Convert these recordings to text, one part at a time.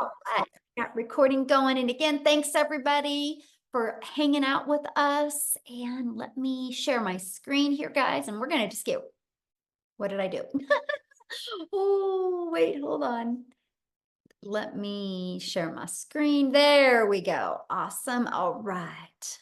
All right, got recording going. And again, thanks everybody for hanging out with us. And let me share my screen here, guys. And we're going to just get, what did I do? Oh, wait, hold on. Let me share my screen. There we go. Awesome. All right.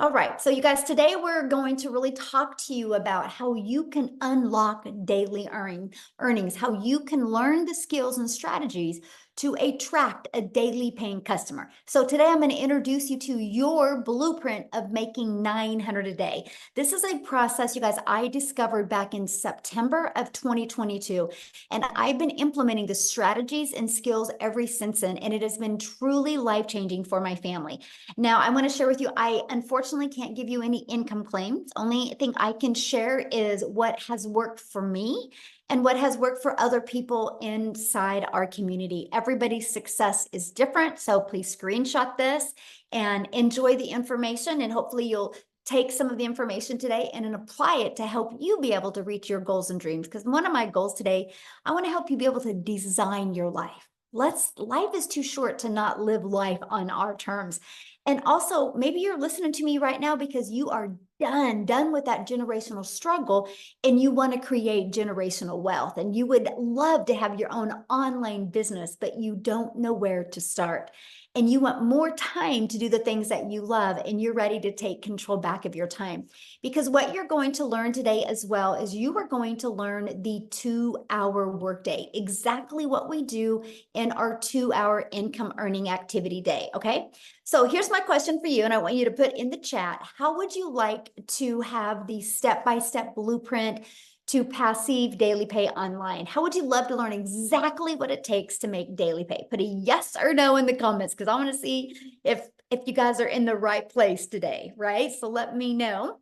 All right, so you guys, today we're going to really talk to you about how you can unlock daily earnings, how you can learn the skills and strategies to attract a daily paying customer. So today I'm going to introduce you to your blueprint of making 900 a day. This is a process, you guys, I discovered back in September of 2022, and I've been implementing the strategies and skills ever since then, and it has been truly life-changing for my family. Now, I want to share with you, I unfortunately can't give you any income claims. Only thing I can share is what has worked for me and what has worked for other people inside our community. Everybody's success is different, so please screenshot this and enjoy the information, and hopefully you'll take some of the information today and then apply it to help you be able to reach your goals and dreams. Because one of my goals today, I want to help you be able to design your life. Life is too short to not live life on our terms. And also, maybe you're listening to me right now because you are done with that generational struggle and you want to create generational wealth and you would love to have your own online business, but you don't know where to start. And you want more time to do the things that you love and you're ready to take control back of your time. Because what you're going to learn today as well is you are going to learn the 2-hour workday, exactly what we do in our 2-hour income earning activity day. Okay. So here's my question for you, and I want you to put in the chat, how would you like to have the step-by-step blueprint to passive daily pay online? How would you love to learn exactly what it takes to make daily pay? Put a yes or no in the comments because I want to see if you guys are in the right place today, right? So let me know.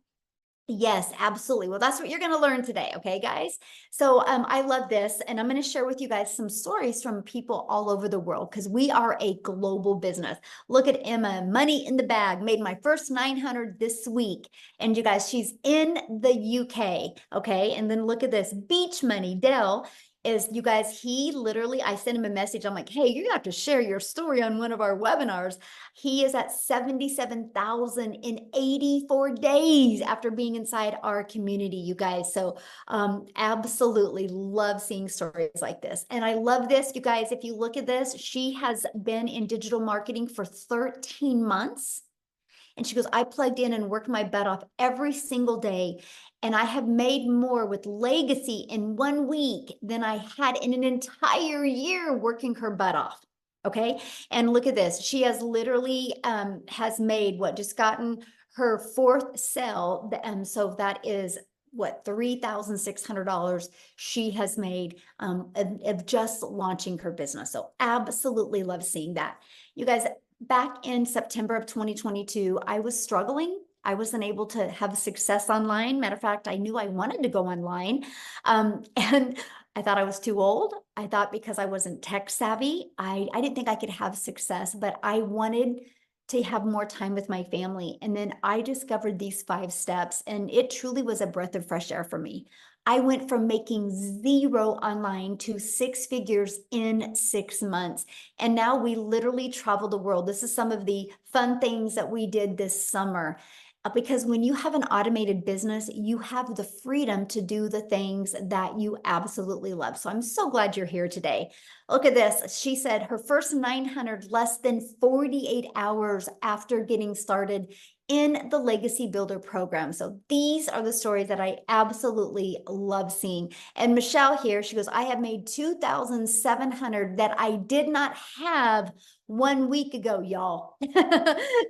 Yes, absolutely. Well, that's what you're going to learn today. Okay, guys. So I love this. And I'm going to share with you guys some stories from people all over the world because we are a global business. Look at Emma, money in the bag, made my first 900 this week. And you guys, she's in the UK. Okay. And then look at this beach money. Dell is, you guys, he literally, I sent him a message. I'm like, hey, you're gonna have to share your story on one of our webinars. He is at 77,000 in 84 days after being inside our community, you guys. So absolutely love seeing stories like this. And I love this, you guys. If you look at this, she has been in digital marketing for 13 months. And she goes, I plugged in and worked my butt off every single day. And I have made more with Legacy in 1 week than I had in an entire year working her butt off. Okay. And look at this. She has literally has made what, just gotten her fourth sale. So that is what, $3,600 she has made of just launching her business. So absolutely love seeing that. You guys, back in September of 2022, I was struggling. I wasn't able to have success online. Matter of fact, I knew I wanted to go online. And I thought I was too old. I thought because I wasn't tech savvy, I didn't think I could have success, but I wanted to have more time with my family. And then I discovered these 5 steps, and it truly was a breath of fresh air for me. I went from making 0 online to 6 figures in 6 months. And now we literally travel the world. This is some of the fun things that we did this summer. Because when you have an automated business, you have the freedom to do the things that you absolutely love. So I'm so glad you're here today. Look at this. She said her first 900 less than 48 hours after getting started in the Legacy Builder program. So these are the stories that I absolutely love seeing. And Michelle here, she goes, I have made 2,700 that I did not have 1 week ago, y'all.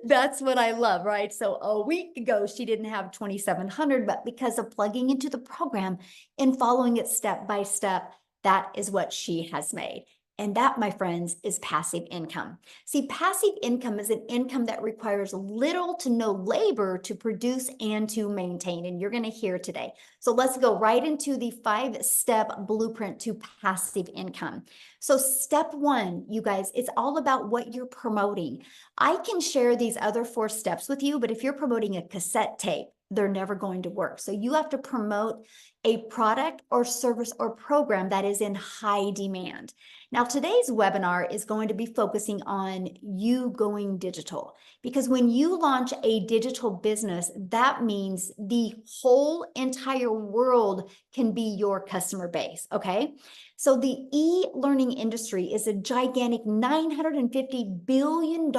That's what I love, right? So a week ago, she didn't have 2,700, but because of plugging into the program and following it step by step, that is what she has made. And that, my friends, is passive income. See, passive income is an income that requires little to no labor to produce and to maintain. And you're going to hear today. So let's go right into the 5-step blueprint to passive income. So step 1, you guys, it's all about what you're promoting. I can share these other 4 steps with you, but if you're promoting a cassette tape, they're never going to work. So you have to promote a product or service or program that is in high demand. Now, today's webinar is going to be focusing on you going digital, because when you launch a digital business, that means the whole entire world can be your customer base, okay? So the e-learning industry is a gigantic $950 billion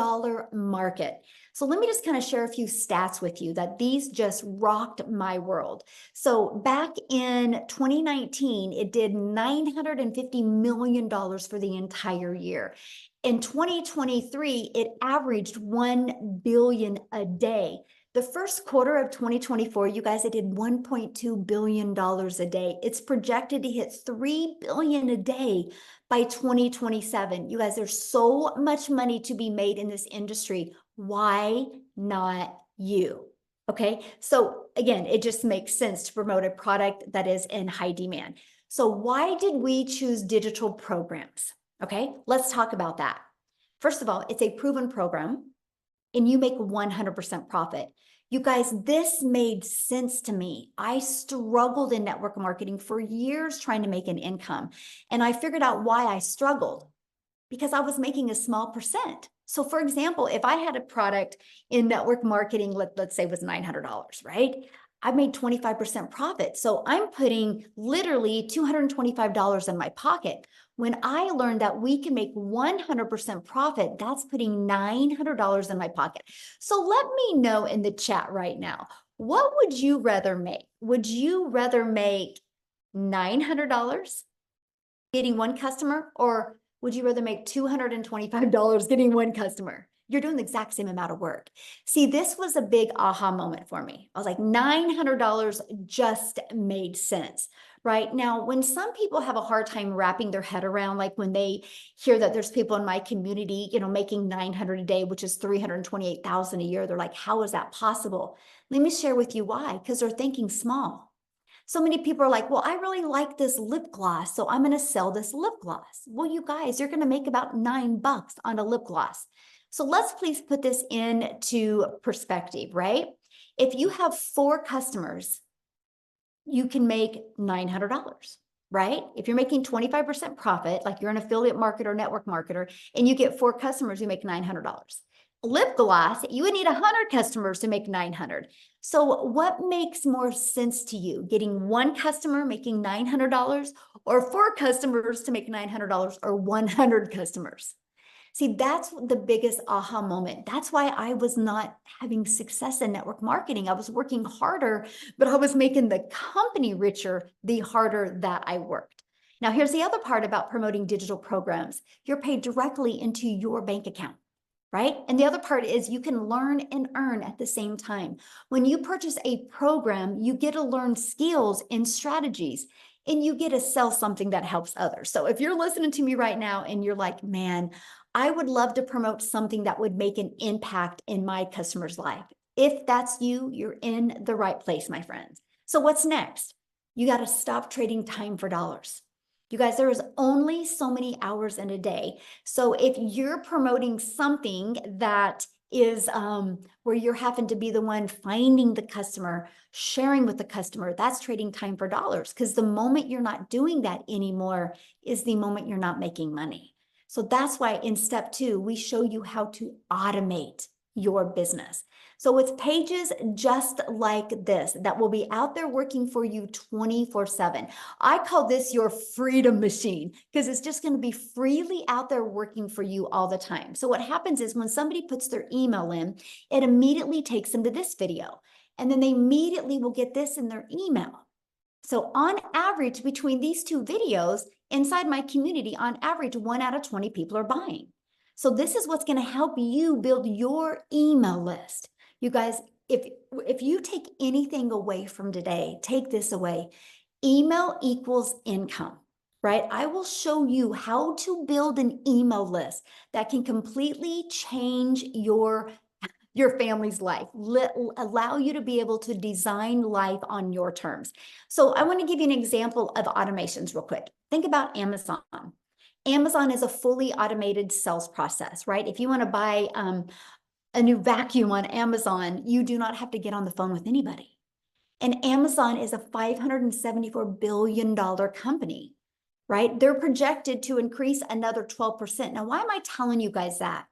market. So let me just kind of share a few stats with you that these just rocked my world. So back in 2019, it did $950 million for the entire year. In 2023, it averaged 1 billion a day. The first quarter of 2024, you guys, it did $1.2 billion a day. It's projected to hit 3 billion a day by 2027. You guys, there's so much money to be made in this industry. Why not you? Okay, so again, it just makes sense to promote a product that is in high demand. So why did we choose digital programs? Okay, let's talk about that. First of all, it's a proven program and you make 100% profit. You guys, this made sense to me. I struggled in network marketing for years trying to make an income. And I figured out why I struggled, because I was making a small percent. So for example, if I had a product in network marketing, let's say was $900, right? I made 25% profit. So I'm putting literally $225 in my pocket. When I learned that we can make 100% profit, that's putting $900 in my pocket. So let me know in the chat right now, what would you rather make? Would you rather make $900 getting one customer, or would you rather make $225 getting one customer? You're doing the exact same amount of work. See, this was a big aha moment for me. I was like, $900 just made sense, right? Now, when some people have a hard time wrapping their head around, like when they hear that there's people in my community, making 900 a day, which is 328,000 a year, they're like, how is that possible? Let me share with you why, because they're thinking small. So many people are like, well, I really like this lip gloss, so I'm going to sell this lip gloss. Well, you guys, you're going to make about $9 on a lip gloss. So let's please put this into perspective, right? If you have 4 customers, you can make $900, right? If you're making 25% profit, like you're an affiliate marketer, network marketer, and you get 4 customers, you make $900. Lip gloss, you would need 100 customers to make 900. So what makes more sense to you? Getting 1 customer making $900, or 4 customers to make $900, or 100 customers? See, that's the biggest aha moment. That's why I was not having success in network marketing. I was working harder, but I was making the company richer the harder that I worked. Now, here's the other part about promoting digital programs. You're paid directly into your bank account, right? And the other part is you can learn and earn at the same time. When you purchase a program, you get to learn skills and strategies, and you get to sell something that helps others. So if you're listening to me right now and you're like, man, I would love to promote something that would make an impact in my customer's life. If that's you, you're in the right place, my friends. So what's next? You got to stop trading time for dollars. You guys, there is only so many hours in a day. So if you're promoting something that is where you're having to be the one finding the customer, sharing with the customer, that's trading time for dollars, because the moment you're not doing that anymore is the moment you're not making money. So that's why in step 2, we show you how to automate your business. So it's pages just like this that will be out there working for you 24/7. I call this your freedom machine, because it's just going to be freely out there working for you all the time. So what happens is when somebody puts their email in, it immediately takes them to this video, and then they immediately will get this in their email. So on average, between these 2 videos inside my community, on average, 1 out of 20 people are buying. So this is what's going to help you build your email list. You guys, if you take anything away from today, take this away. Email equals income, right? I will show you how to build an email list that can completely change your family's life, allow you to be able to design life on your terms. So I want to give you an example of automations real quick. Think about Amazon. Amazon is a fully automated sales process, right? If you want to buy a new vacuum on Amazon, you do not have to get on the phone with anybody. And Amazon is a $574 billion company, right? They're projected to increase another 12%. Now, why am I telling you guys that?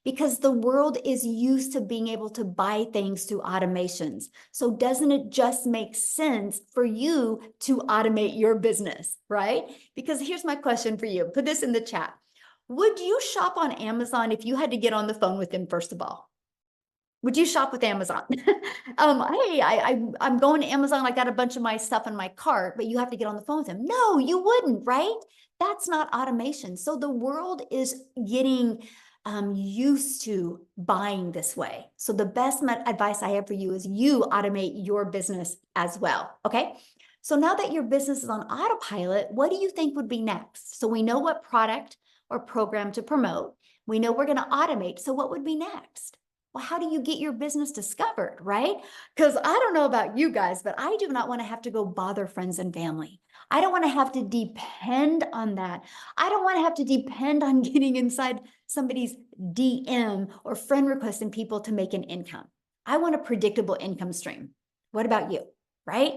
Because the world is used to being able to buy things through automations. So doesn't it just make sense for you to automate your business, right? Because here's my question for you. Put this in the chat. Would you shop on Amazon if you had to get on the phone with them, first of all? Would you shop with Amazon? Hey, I'm going to Amazon. I got a bunch of my stuff in my cart, but you have to get on the phone with them. No, you wouldn't, right? That's not automation. So the world is getting used to buying this way. So the best advice I have for you is you automate your business as well. Okay. So now that your business is on autopilot, what do you think would be next? So we know what product or program to promote. We know we're going to automate. So what would be next? Well, how do you get your business discovered, right? Because I don't know about you guys, but I do not want to have to go bother friends and family. I don't want to have to depend on that. I don't want to have to depend on getting inside somebody's DM or friend requesting people to make an income. I want a predictable income stream. What about you, right?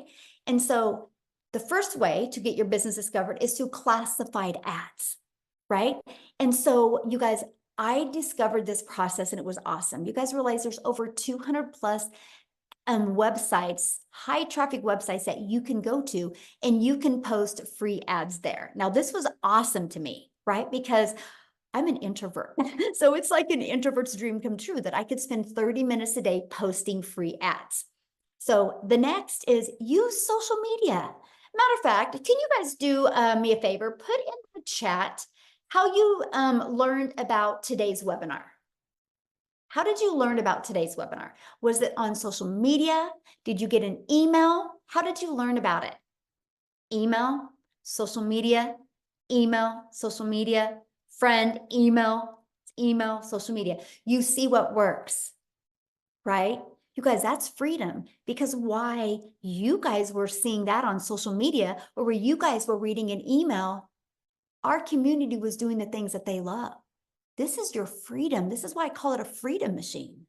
And so the first way to get your business discovered is through classified ads, right? And so you guys, I discovered this process and it was awesome. You guys realize there's over 200 plus websites, high traffic websites that you can go to and you can post free ads there. Now, this was awesome to me, right? Because I'm an introvert. So it's like an introvert's dream come true that I could spend 30 minutes a day posting free ads. So the next is use social media. Matter of fact, can you guys do me a favor? Put in the chat how you learned about today's webinar. How did you learn about today's webinar? Was it on social media? Did you get an email? How did you learn about it? Email, social media, friend, email, social media. You see what works, right? You guys, that's freedom, because why you guys were seeing that on social media or where you guys were reading an email, our community was doing the things that they love. This is your freedom. This is why I call it a freedom machine.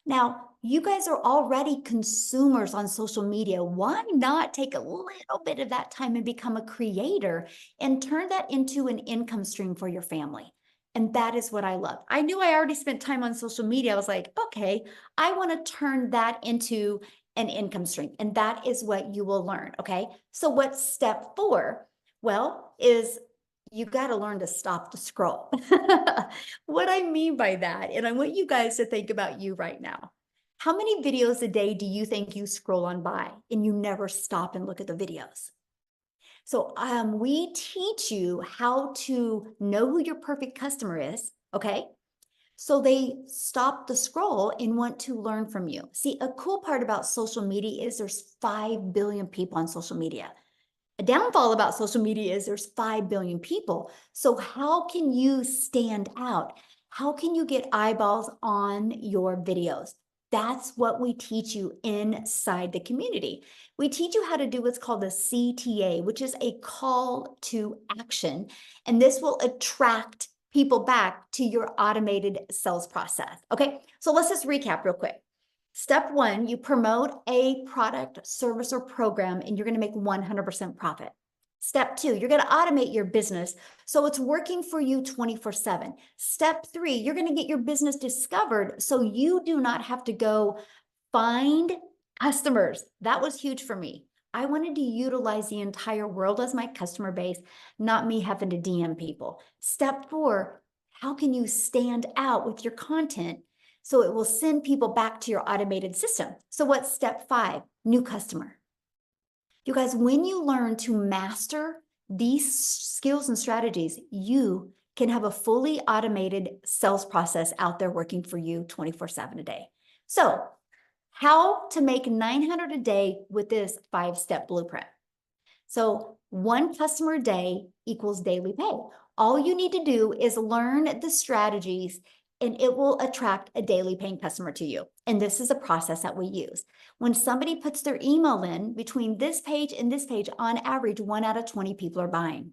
Now, you guys are already consumers on social media. Why not take a little bit of that time and become a creator and turn that into an income stream for your family? And that is what I love. I knew I already spent time on social media. I was like, okay, I want to turn that into an income stream. And that is what you will learn. Okay. So what's step 4? Well, is you got to learn to stop the scroll. What I mean by that, and I want you guys to think about you right now. How many videos a day do you think you scroll on by and you never stop and look at the videos? So we teach you how to know who your perfect customer is, okay? So they stop the scroll and want to learn from you. See, a cool part about social media is there's 5 billion people on social media. A downfall about social media is there's 5 billion people. So how can you stand out? How can you get eyeballs on your videos? That's what we teach you inside the community. We teach you how to do what's called a CTA, which is a call to action. And this will attract people back to your automated sales process. Okay, so let's just recap real quick. Step 1, you promote a product, service, or program, and you're going to make 100% profit. Step 2, you're going to automate your business so it's working for you 24/7. Step 3, you're going to get your business discovered so you do not have to go find customers. That was huge for me. I wanted to utilize the entire world as my customer base, not me having to DM people. Step 4, how can you stand out with your content so it will send people back to your automated system? So what's step 5? New customer. You guys, when you learn to master these skills and strategies, you can have a fully automated sales process out there working for you 24/7 a day. So how to make 900 a day with this 5-step blueprint. So 1 customer a day equals daily pay. All you need to do is learn the strategies and it will attract a daily paying customer to you. And this is a process that we use. When somebody puts their email in between this page and this page, on average, 1 out of 20 people are buying.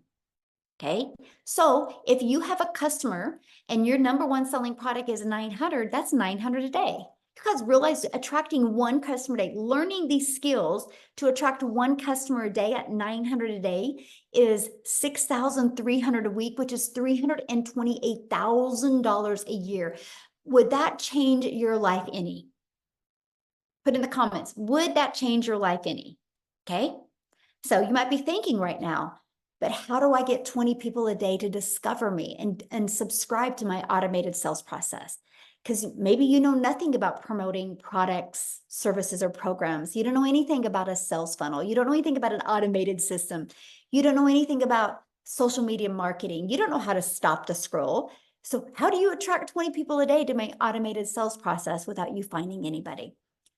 Okay. So if you have a customer and your number 1 selling product is 900, that's 900 a day. You guys realize attracting one customer a day, learning these skills to attract one customer a day at 900 a day is 6,300 a week, which is $328,000 a year. Would that change your life any? Put in the comments, would that change your life any? Okay. So you might be thinking right now, but how do I get 20 people a day to discover me and subscribe to my automated sales process? Because maybe you know nothing about promoting products, services, or programs. You don't know anything about a sales funnel. You don't know anything about an automated system. You don't know anything about social media marketing. You don't know how to stop the scroll. So how do you attract 20 people a day to my automated sales process without you finding anybody?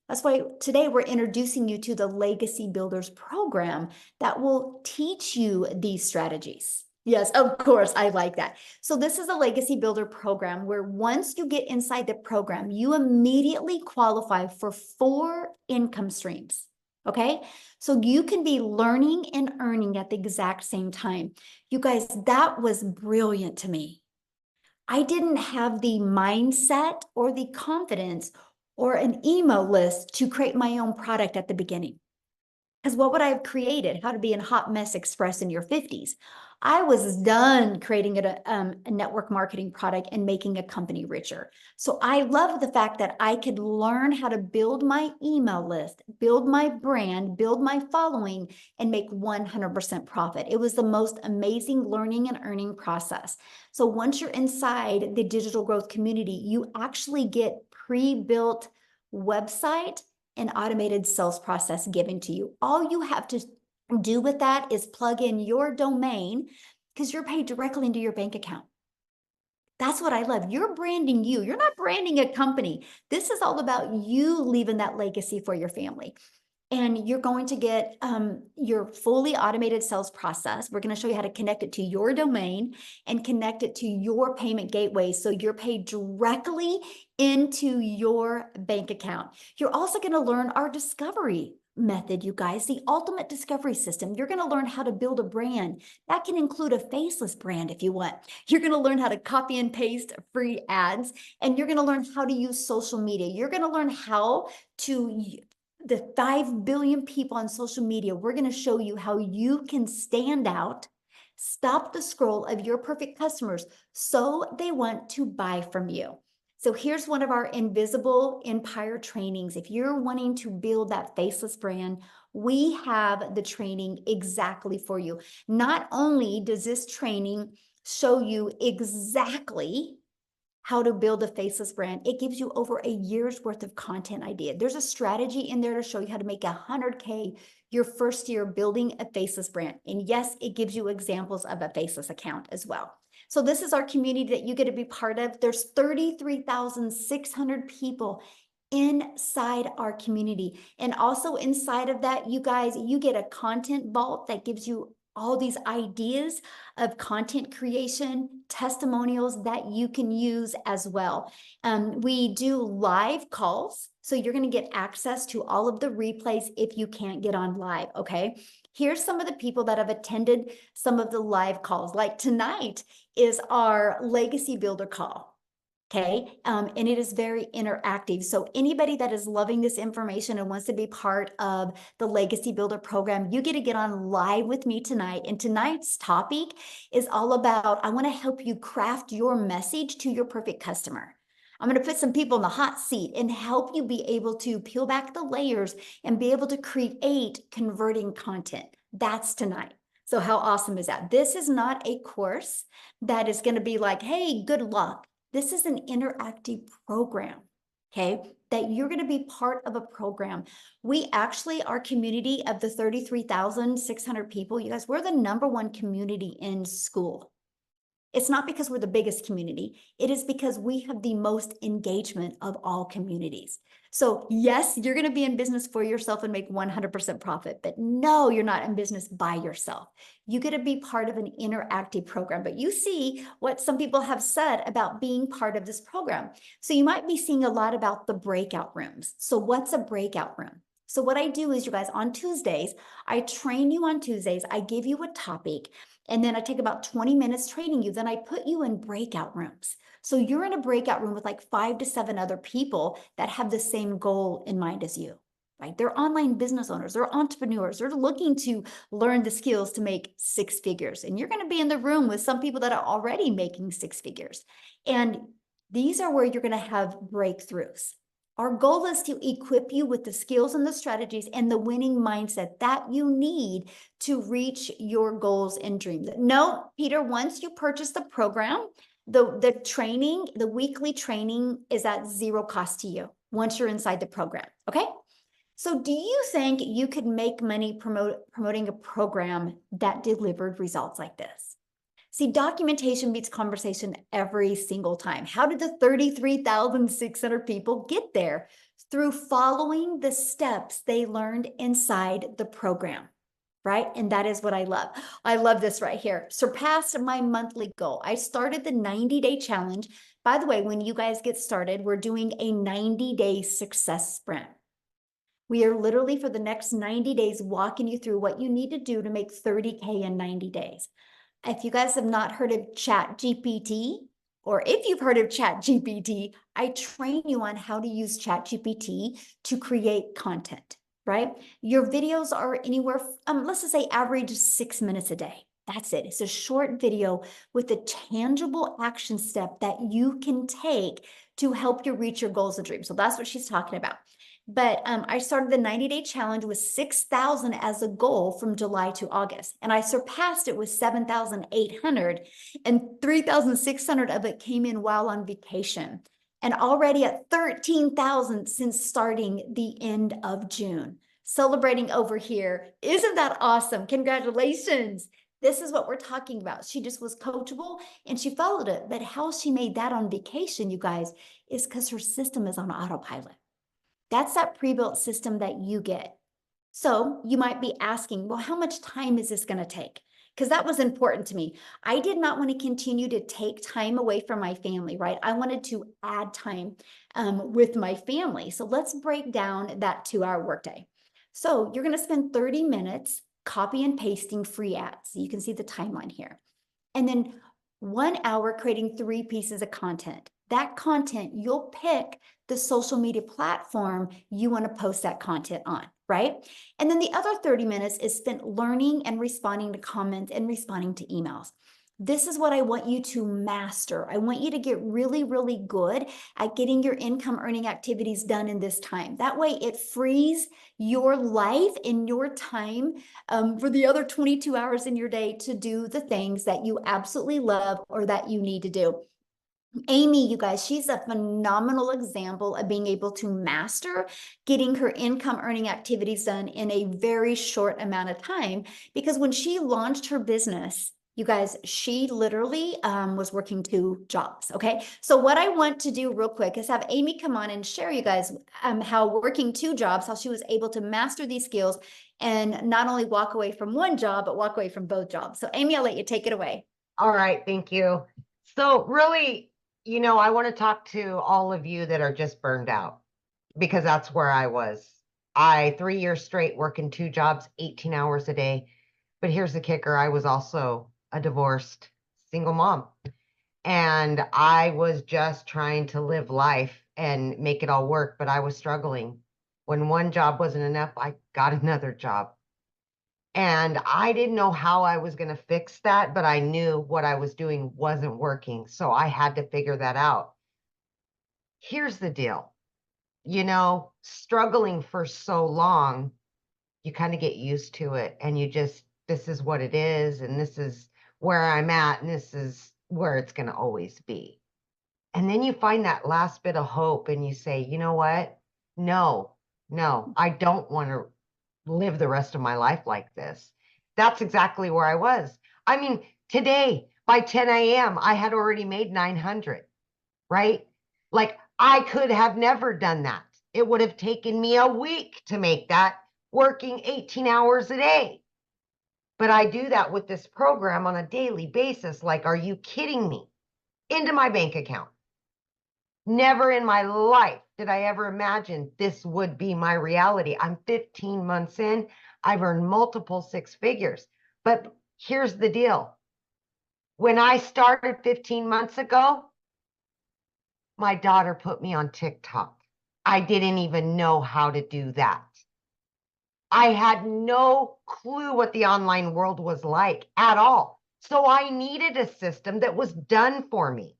That's why today we're introducing you to the Legacy Builders program that will teach you these strategies. Yes, of course, I like that. So this is a Legacy Builder program where once you get inside the program, you immediately qualify for 4 income streams. Okay, so you can be learning and earning at the exact same time. You guys, that was brilliant to me. I didn't have the mindset or the confidence or an email list to create my own product at the beginning. Because what would I have created? How to be a hot mess express in your 50s. I was done creating a network marketing product and making a company richer. So I love the fact that I could learn how to build my email list, build my brand, build my following, and make 100% profit. It was the most amazing learning and earning process. So once you're inside the digital growth community, you actually get pre-built website and automated sales process given to you. All you have to do with that is plug in your domain because you're paid directly into your bank account. That's what I love. You're branding you. You're not branding a company. This is all about you leaving that legacy for your family. And you're going to get your fully automated sales process. We're going to show you how to connect it to your domain and connect it to your payment gateway so you're paid directly into your bank account. You're also going to learn our discovery method, you guys, the ultimate discovery system. You're going to learn how to build a brand. That can include a faceless brand if you want. You're going to learn how to copy and paste free ads, and you're going to learn how to use social media. You're going to learn how to the 5 billion people on social media. We're going to show you how you can stand out, stop the scroll of your perfect customers so they want to buy from you. So here's one of our Invisible Empire trainings. If you're wanting to build that faceless brand, we have the training exactly for you. Not only does this training show you exactly how to build a faceless brand, it gives you over a year's worth of content idea. There's a strategy in there to show you how to make 100K your first year building a faceless brand. And yes, it gives you examples of a faceless account as well. So this is our community that you get to be part of. There's 33,600 people inside our community. And also inside of that, you guys, you get a content vault that gives you all these ideas of content creation, testimonials that you can use as well. We do live calls, so you're going to get access to all of the replays if you can't get on live, okay? Here's some of the people that have attended some of the live calls. Like tonight is our Legacy Builder call. Okay, and it is very interactive. So anybody that is loving this information and wants to be part of the Legacy Builder program, you get to get on live with me tonight. And tonight's topic is all about, I want to help you craft your message to your perfect customer. I'm going to put some people in the hot seat and help you be able to peel back the layers and be able to create converting content. That's tonight. So how awesome is that? This is not a course that is going to be like, hey, good luck. This is an interactive program, okay, that you're going to be part of a program. We actually, our community of the 33,600 people, you guys, we're the #1 community in school. It's not because we're the biggest community. It is because we have the most engagement of all communities. So yes, you're going to be in business for yourself and make 100% profit, but no, you're not in business by yourself. You get to be part of an interactive program, but you see what some people have said about being part of this program. So you might be seeing a lot about the breakout rooms. So what's a breakout room? So what I do is, you guys, on Tuesdays, I train you on Tuesdays. I give you a topic. And then I take about 20 minutes training you. Then I put you in breakout rooms. So you're in a breakout room with like 5 to 7 other people that have the same goal in mind as you. Right? They're online business owners, they're entrepreneurs, they're looking to learn the skills to make 6 figures. And you're going to be in the room with some people that are already making 6 figures. And these are where you're going to have breakthroughs. Our goal is to equip you with the skills and the strategies and the winning mindset that you need to reach your goals and dreams. No, Peter, once you purchase the program, the training, the weekly training is at zero cost to you once you're inside the program. Okay. So do you think you could make money promoting a program that delivered results like this? See, documentation beats conversation every single time. How did the 33,600 people get there? Through following the steps they learned inside the program, right? And that is what I love. I love this right here. Surpassed my monthly goal. I started the 90-day challenge. By the way, when you guys get started, we're doing a 90-day success sprint. We are literally for the next 90 days walking you through what you need to do to make 30K in 90 days. If you guys have not heard of ChatGPT, or if you've heard of ChatGPT, I train you on how to use ChatGPT to create content, right? Your videos are anywhere, let's just say average 6 minutes a day. That's it. It's a short video with a tangible action step that you can take to help you reach your goals and dreams. So that's what she's talking about. But I started the 90-day challenge with 6,000 as a goal from July to August. And I surpassed it with 7,800, and 3,600 of it came in while on vacation. And already at 13,000 since starting the end of June. Celebrating over here. Isn't that awesome? Congratulations. This is what we're talking about. She just was coachable and she followed it. But how she made that on vacation, you guys, is because her system is on autopilot. That's that pre-built system that you get. So you might be asking, well, how much time is this going to take? Because that was important to me. I did not want to continue to take time away from my family, right? I wanted to add time with my family. So let's break down that 2-hour workday. So you're going to spend 30 minutes copy and pasting free ads. You can see the timeline here. And then 1 hour creating 3 pieces of content. That content, you'll pick the social media platform you want to post that content on, right? And then the other 30 minutes is spent learning and responding to comments and responding to emails. This is what I want you to master. I want you to get really, really good at getting your income earning activities done in this time. That way it frees your life and your time for the other 22 hours in your day to do the things that you absolutely love or that you need to do. Amy, you guys, she's a phenomenal example of being able to master getting her income earning activities done in a very short amount of time. Because when she launched her business, you guys, she literally was working 2 jobs. Okay. So what I want to do real quick is have Amy come on and share you guys how working 2 jobs, how she was able to master these skills and not only walk away from 1 job, but walk away from both jobs. So Amy, I'll let you take it away. All right. Thank you. So really, I want to talk to all of you that are just burned out, because that's where I was. 3 years straight working 2 jobs, 18 hours a day. But here's the kicker. I was also a divorced single mom. And I was just trying to live life and make it all work, but I was struggling. When 1 job wasn't enough, I got another job. And I didn't know how I was going to fix that, but I knew what I was doing wasn't working. So I had to figure that out. Here's the deal. Struggling for so long, you kind of get used to it and this is what it is. And this is where I'm at. And this is where it's going to always be. And then you find that last bit of hope and you say, you know what? No, I don't want to live the rest of my life like this. That's exactly where I was. I mean, today by 10 a.m., I had already made 900, right? Like I could have never done that. It would have taken me a week to make that, working 18 hours a day. But I do that with this program on a daily basis. Like, are you kidding me? Into my bank account. Never in my life did I ever imagine this would be my reality. I'm 15 months in. I've earned multiple 6 figures. But Here's the deal. When I started 15 months ago, my daughter put me on TikTok. I didn't even know how to do that. I had no clue what the online world was like at all. So I needed a system that was done for me.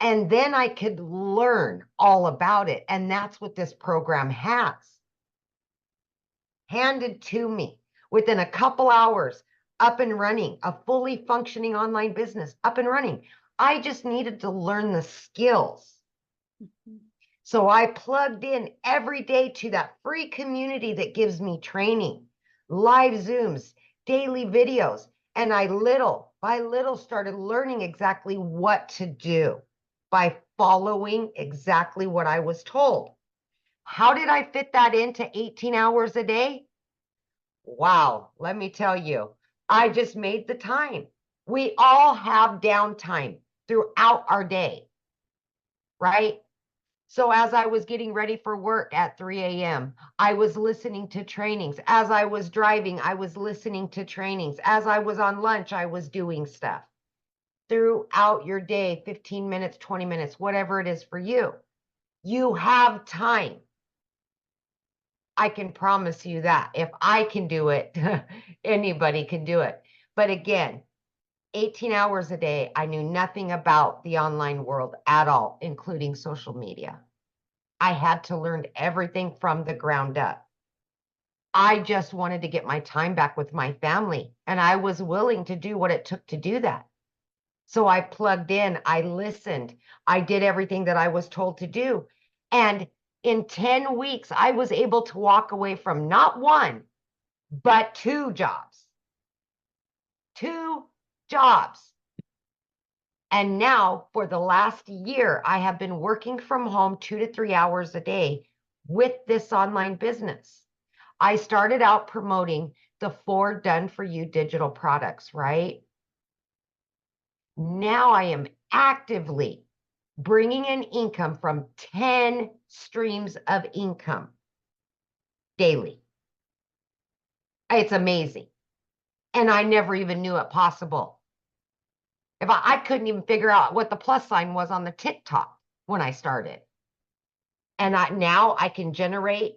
And then I could learn all about it. And that's what this program has. Handed to me within a couple hours, up and running, a fully functioning online business, up and running. I just needed to learn the skills. So I plugged in every day to that free community that gives me training, live Zooms, daily videos. And I little by little started learning exactly what to do by following exactly what I was told. How did I fit that into 18 hours a day? Wow, let me tell you, I just made the time. We all have downtime throughout our day, right? So as I was getting ready for work at 3 a.m., I was listening to trainings. As I was driving, I was listening to trainings. As I was on lunch, I was doing stuff. Throughout your day, 15 minutes, 20 minutes, whatever it is for you, you have time. I can promise you that. If I can do it, anybody can do it. But again, 18 hours a day, I knew nothing about the online world at all, including social media. I had to learn everything from the ground up. I just wanted to get my time back with my family, and I was willing to do what it took to do that. So I plugged in, I listened, I did everything that I was told to do. And in 10 weeks, I was able to walk away from not one, but 2 jobs. 2 jobs. And now for the last year, I have been working from home 2 to 3 hours a day with this online business. I started out promoting the 4 done for you digital products, right? Now I am actively bringing in income from 10 streams of income daily. It's amazing. And I never even knew it possible. If I couldn't even figure out what the plus sign was on the TikTok when I started. And now I can generate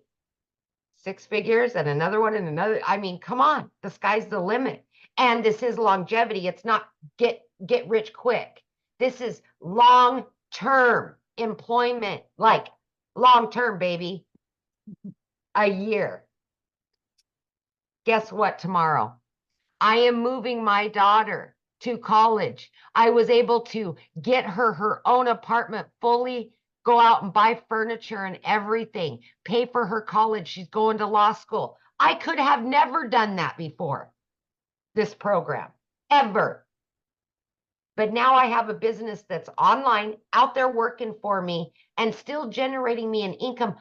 6 figures and another one and another. I mean, come on, the sky's the limit. And this is longevity. It's not get rich quick. This is long-term employment, like long-term, baby. A year. Guess what tomorrow? I am moving my daughter to college. I was able to get her own apartment, fully go out and buy furniture and everything, pay for her college. She's going to law school. I could have never done that before this program, ever. But now I have a business that's online, out there working for me and still generating me an income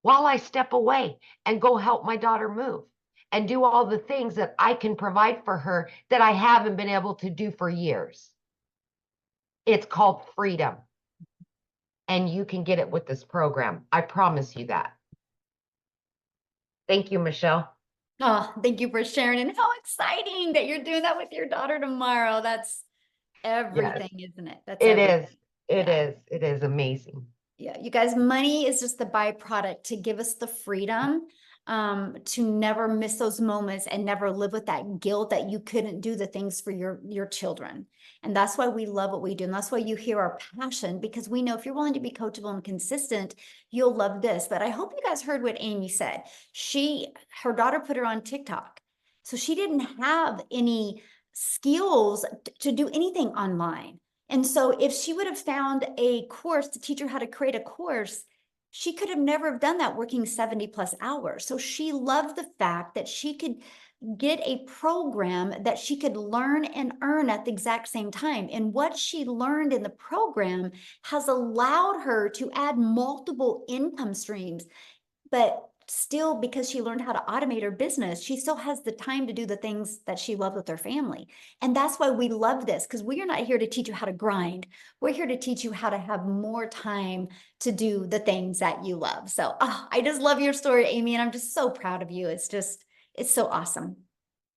while I step away and go help my daughter move and do all the things that I can provide for her that I haven't been able to do for years. It's called freedom. And you can get it with this program. I promise you that. Thank you, Michelle. Oh, thank you for sharing. And how exciting that you're doing that with your daughter tomorrow. That's everything, isn't it? That's It everything. is. It is. It is amazing. Yeah, you guys, money is just the byproduct to give us the freedom to never miss those moments and never live with that guilt that you couldn't do the things for your children. And that's why we love what we do. And that's why you hear our passion, because we know if you're willing to be coachable and consistent, you'll love this. But I hope you guys heard what Amy said. Her daughter put her on TikTok. So she didn't have any skills to do anything online. And so if she would have found a course to teach her how to create a course, she could have never have done that working 70+ hours. So she loved the fact that she could get a program that she could learn and earn at the exact same time. And what she learned in the program has allowed her to add multiple income streams. But still, because she learned how to automate her business, she still has the time to do the things that she loves with her family. And that's why we love this, because we are not here to teach you how to grind. We're here to teach you how to have more time to do the things that you love. So I just love your story, Amy, and I'm just so proud of you. It's so awesome.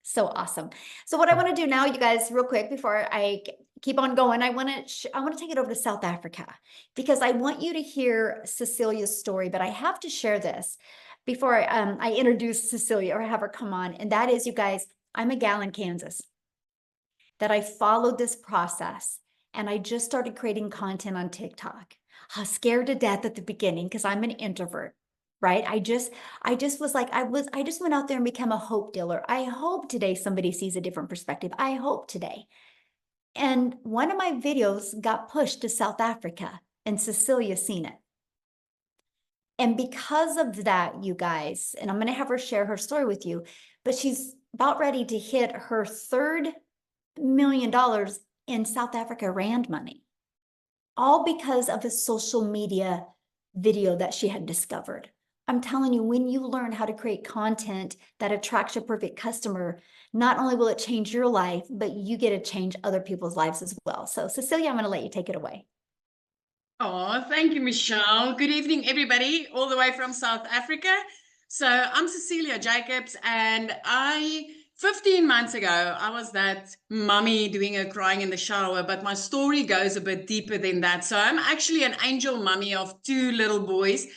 So awesome. So what I want to do now, you guys, real quick, before I keep on going, I want to take it over to South Africa because I want you to hear Cecilia's story, but I have to share this before I introduce Cecilia or have her come on. And that is, you guys, I'm a gal in Kansas that I followed this process and I just started creating content on TikTok. I was scared to death at the beginning because I'm an introvert. Right. I just was like, I just went out there and became a hope dealer. I hope today somebody sees a different perspective. I hope today. And one of my videos got pushed to South Africa and Cecilia seen it. And because of that, you guys, and I'm going to have her share her story with you, but she's about ready to hit her $3 million in South Africa Rand money, all because of a social media video that she had discovered. I'm telling you, when you learn how to create content that attracts your perfect customer, not only will it change your life, but you get to change other people's lives as well. So Cecilia, I'm going to let you take it away. Oh, thank you, Michelle. Good evening, everybody, all the way from South Africa. So I'm Cecilia Jacobs, and 15 months ago, I was that mummy doing her crying in the shower, but my story goes a bit deeper than that. So I'm actually an angel mummy of 2 little boys.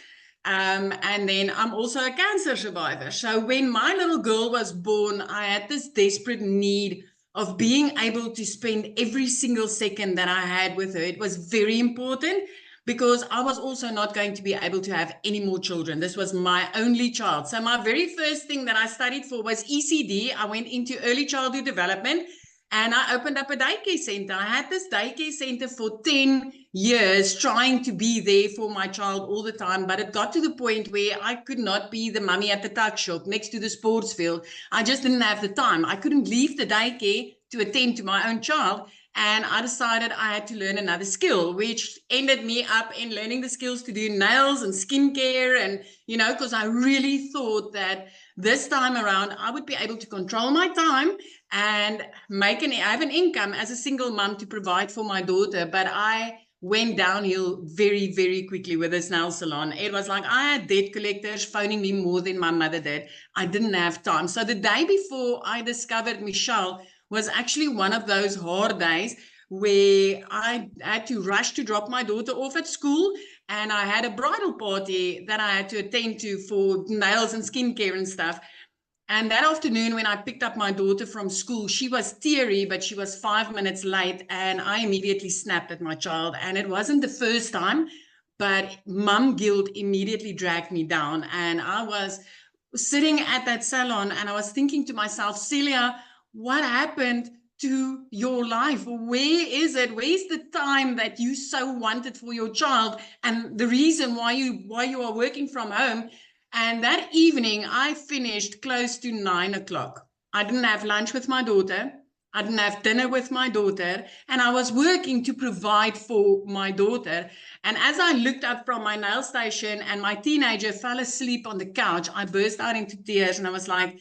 And then I'm also a cancer survivor. So when my little girl was born, I had this desperate need of being able to spend every single second that I had with her. It was very important because I was also not going to be able to have any more children. This was my only child. So my very first thing that I studied for was ECD. I went into early childhood development and I opened up a daycare center. I had this daycare center for 10 years trying to be there for my child all the time. But it got to the point where I could not be the mummy at the tuck shop next to the sports field. I just didn't have the time. I couldn't leave the daycare to attend to my own child. And I decided I had to learn another skill, which ended me up in learning the skills to do nails and skincare. And, because I really thought that this time around, I would be able to control my time and have an income as a single mom to provide for my daughter. But I went downhill very, very quickly with this nail salon. It was like I had debt collectors phoning me more than my mother did. I didn't have time. So the day before I discovered Michelle was actually one of those hard days where I had to rush to drop my daughter off at school, and I had a bridal party that I had to attend to for nails and skincare and stuff. And that afternoon, when I picked up my daughter from school, she was teary, but she was 5 minutes late, and I immediately snapped at my child. And it wasn't the first time, but mum guilt immediately dragged me down. And I was sitting at that salon, and I was thinking to myself, Celia, what happened to your life? Where is it? Where's the time that you so wanted for your child, and the reason why you are working from home? And that evening, I finished close to 9 o'clock. I didn't have lunch with my daughter. I didn't have dinner with my daughter. And I was working to provide for my daughter. And as I looked up from my nail station and my teenager fell asleep on the couch, I burst out into tears. And I was like,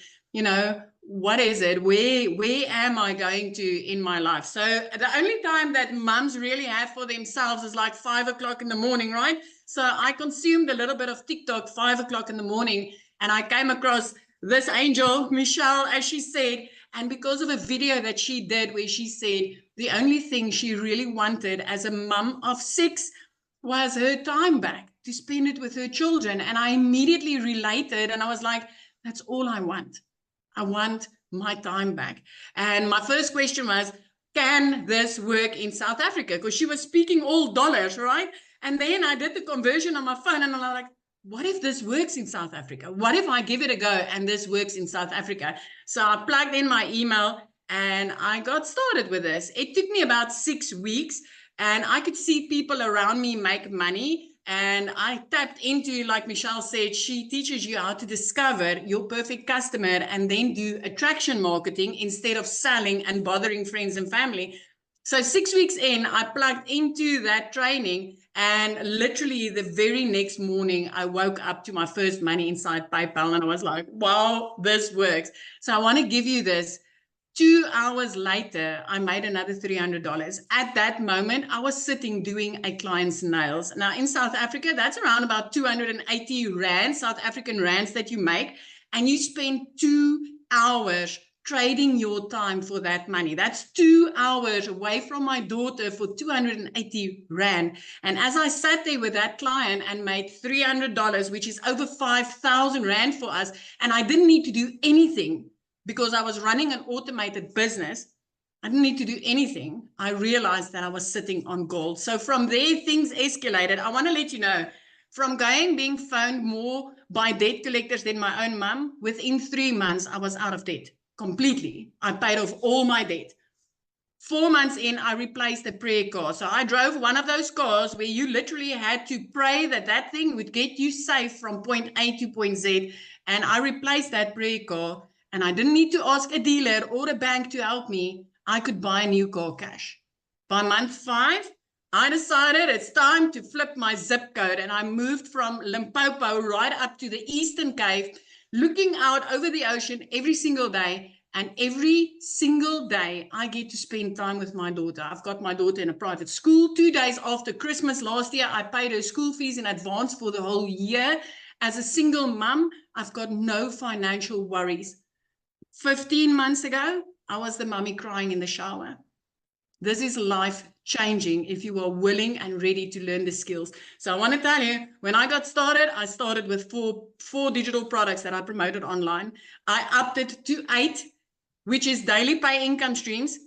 what is it? Where am I going to in my life? So the only time that mums really have for themselves is like 5 o'clock in the morning, right? So I consumed a little bit of TikTok 5 o'clock in the morning, and I came across this angel, Michelle, as she said, and because of a video that she did where she said the only thing she really wanted as a mum of 6 was her time back to spend it with her children. And I immediately related, and I was like, that's all I want. I want my time back. And my first question was, can this work in South Africa? Because she was speaking all dollars, right? And then I did the conversion on my phone, and I'm like, what if this works in South Africa? What if I give it a go and this works in South Africa? So I plugged in my email and I got started with this. It took me about 6 weeks, and I could see people around me make money. And I tapped into, like Michelle said, she teaches you how to discover your perfect customer and then do attraction marketing instead of selling and bothering friends and family. So 6 weeks in, I plugged into that training, and literally the very next morning, I woke up to my first money inside PayPal, and I was like, wow, this works. So I want to give you this. 2 hours later, I made another $300. At that moment, I was sitting doing a client's nails. Now, in South Africa, that's around about 280 Rand, South African Rands that you make. And you spend 2 hours trading your time for that money. That's 2 hours away from my daughter for 280 Rand. And as I sat there with that client and made $300, which is over 5,000 Rand for us, and I didn't need to do anything because I was running an automated business. I didn't need to do anything. I realized that I was sitting on gold. So from there, things escalated. I want to let you know, from being phoned more by debt collectors than my own mum, within 3 months, I was out of debt completely. I paid off all my debt. 4 months in, I replaced the prayer car. So I drove one of those cars where you literally had to pray that that thing would get you safe from point A to point Z. And I replaced that prayer car, and I didn't need to ask a dealer or a bank to help me. I could buy a new car cash. By month 5, I decided it's time to flip my zip code, and I moved from Limpopo right up to the Eastern Cape, looking out over the ocean every single day. And every single day I get to spend time with my daughter. I've got my daughter in a private school. 2 days after Christmas last year, I paid her school fees in advance for the whole year. As a single mum, I've got no financial worries. 15 months ago, I was the mummy crying in the shower. This is life changing if you are willing and ready to learn the skills. So I want to tell you, when I got started, I started with four digital products that I promoted online. I upped it to 8, which is daily pay income streams.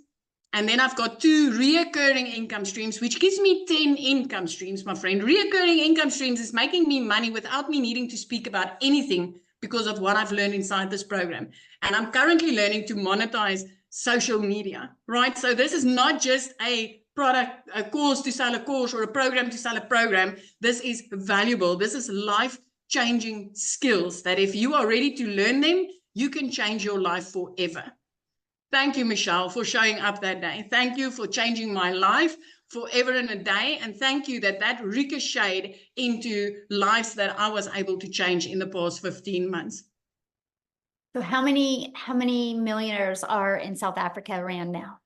And then I've got 2 reoccurring income streams, which gives me 10 income streams, my friend. Reoccurring income streams is making me money without me needing to speak about anything because of what I've learned inside this program. And I'm currently learning to monetize social media, right? So this is not just a product, a course to sell a course, or a program to sell a program. This is valuable. This is life-changing skills that if you are ready to learn them, you can change your life forever. Thank you, Michelle, for showing up that day. Thank you for changing my life forever and a day. And thank you that ricocheted into lives that I was able to change in the past 15 months. So how many millionaires are in South Africa Rand now?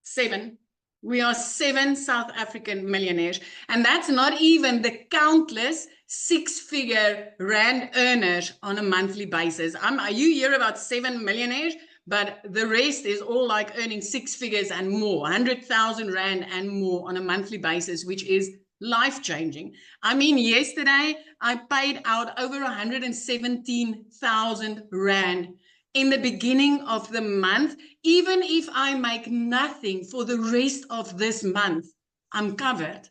7. We are 7 South African millionaires. And that's not even the countless 6-figure Rand earners on a monthly basis. You hear about 7 millionaires, but the rest is all like earning 6 figures and more, 100,000 Rand and more on a monthly basis, which is life-changing. I mean, yesterday I paid out over 117,000 Rand in the beginning of the month. Even if I make nothing for the rest of this month, I'm covered.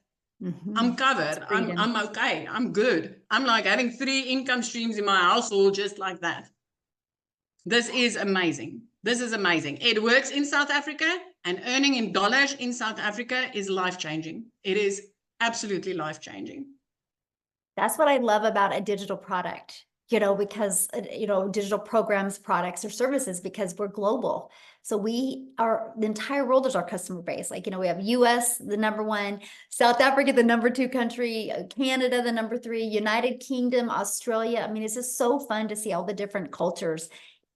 I'm covered. I'm okay. I'm good. I'm like having 3 income streams in my household just like that. This is amazing. This is amazing. It works in South Africa, and earning in dollars in South Africa is life-changing. It is absolutely life-changing. That's what I love about a digital product, because, digital programs, products, or services, because we're global. So the entire world is our customer base. Like, we have US, the #1, South Africa, the #2 country, Canada, the #3, United Kingdom, Australia. I mean, it's just so fun to see all the different cultures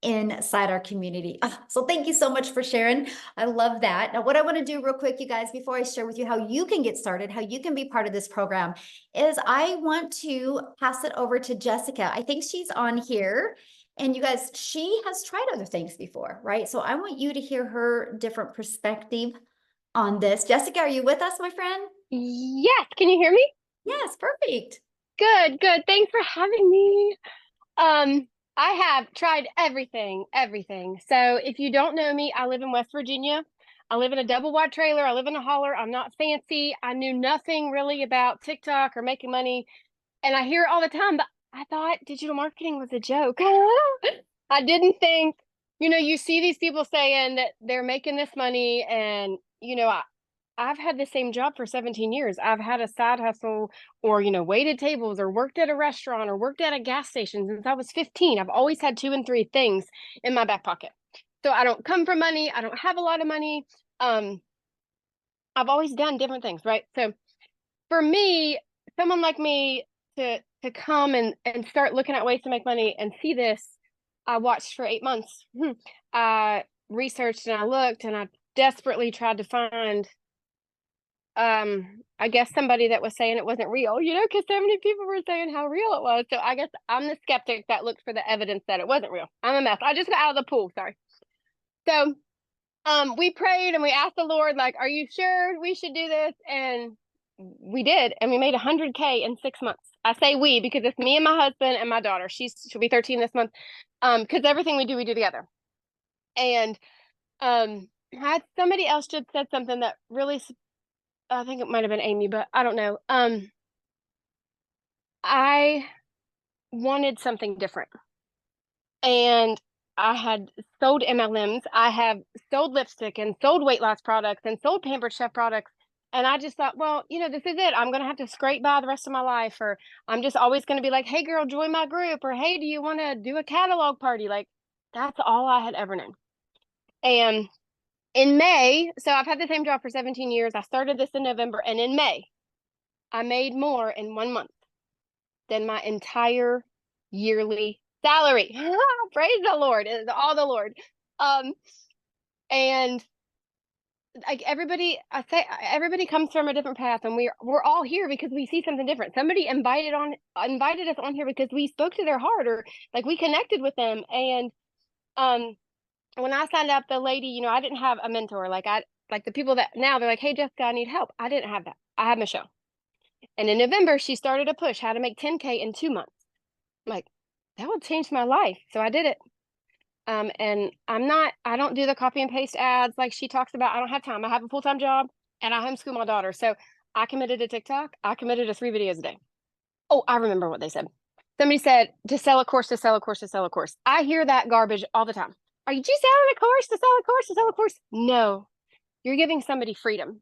inside our community. So thank you so much for sharing. I love that. Now, what I want to do real quick, you guys, before I share with you how you can get started, how you can be part of this program, is I want to pass it over to Jessica. I think she's on here. And you guys, she has tried other things before, right? So I want you to hear her different perspective on this. Jessica, are you with us, my friend? Yes. Can you hear me? Yes, perfect. Good. Thanks for having me. I have tried everything. So if you don't know me, I live in West Virginia. I live in a double wide trailer. I live in a holler. I'm not fancy. I knew nothing really about TikTok or making money. And I hear it all the time, but I thought digital marketing was a joke. I didn't think, you see these people saying that they're making this money, and, I've had the same job for 17 years. I've had a side hustle, or, waited tables, or worked at a restaurant, or worked at a gas station since I was 15. I've always had 2 and 3 things in my back pocket. So I don't come from money. I don't have a lot of money. I've always done different things, right? So for me, someone like me to come and start looking at ways to make money and see this, I watched for 8 months. I researched and I looked, and I desperately tried to find I guess somebody that was saying it wasn't real, because so many people were saying how real it was. So I guess I'm the skeptic that looked for the evidence that it wasn't real. I'm a mess. I just got out of the pool. Sorry. So we prayed and we asked the Lord, like, are you sure we should do this? And we did, and we made 100K in 6 months. I say we because it's me and my husband and my daughter. She'll be 13 this month. Because everything we do together. And had somebody else just said something that really, I think it might have been Amy, but I don't know. I wanted something different. And I had sold MLMs. I have sold lipstick and sold weight loss products and sold Pampered Chef products. And I just thought, well, this is it. I'm going to have to scrape by the rest of my life. Or I'm just always going to be like, hey, girl, join my group. Or hey, do you want to do a catalog party? Like, that's all I had ever known. And in May, so I've had the same job for 17 years. I started this in November. And in May, I made more in 1 month than my entire yearly salary. Praise the Lord. It is all the Lord. And like everybody, I say everybody comes from a different path, and we're all here because we see something different. Somebody invited us on here because we spoke to their heart, or like we connected with them. And when I signed up, the lady, I didn't have a mentor. Like the people that now they're like, hey Jessica, I need help. I didn't have that. I had Michelle. And in November, she started a push how to make 10K in 2 months. I'm like, that would change my life. So I did it. And I don't do the copy and paste ads like she talks about. I don't have time. I have a full-time job and I homeschool my daughter. So I committed to TikTok. I committed to 3 videos a day. Oh, I remember what they said. Somebody said to sell a course, to sell a course, to sell a course. I hear that garbage all the time. Are you just selling a course to sell a course, to sell a course? No, you're giving somebody freedom.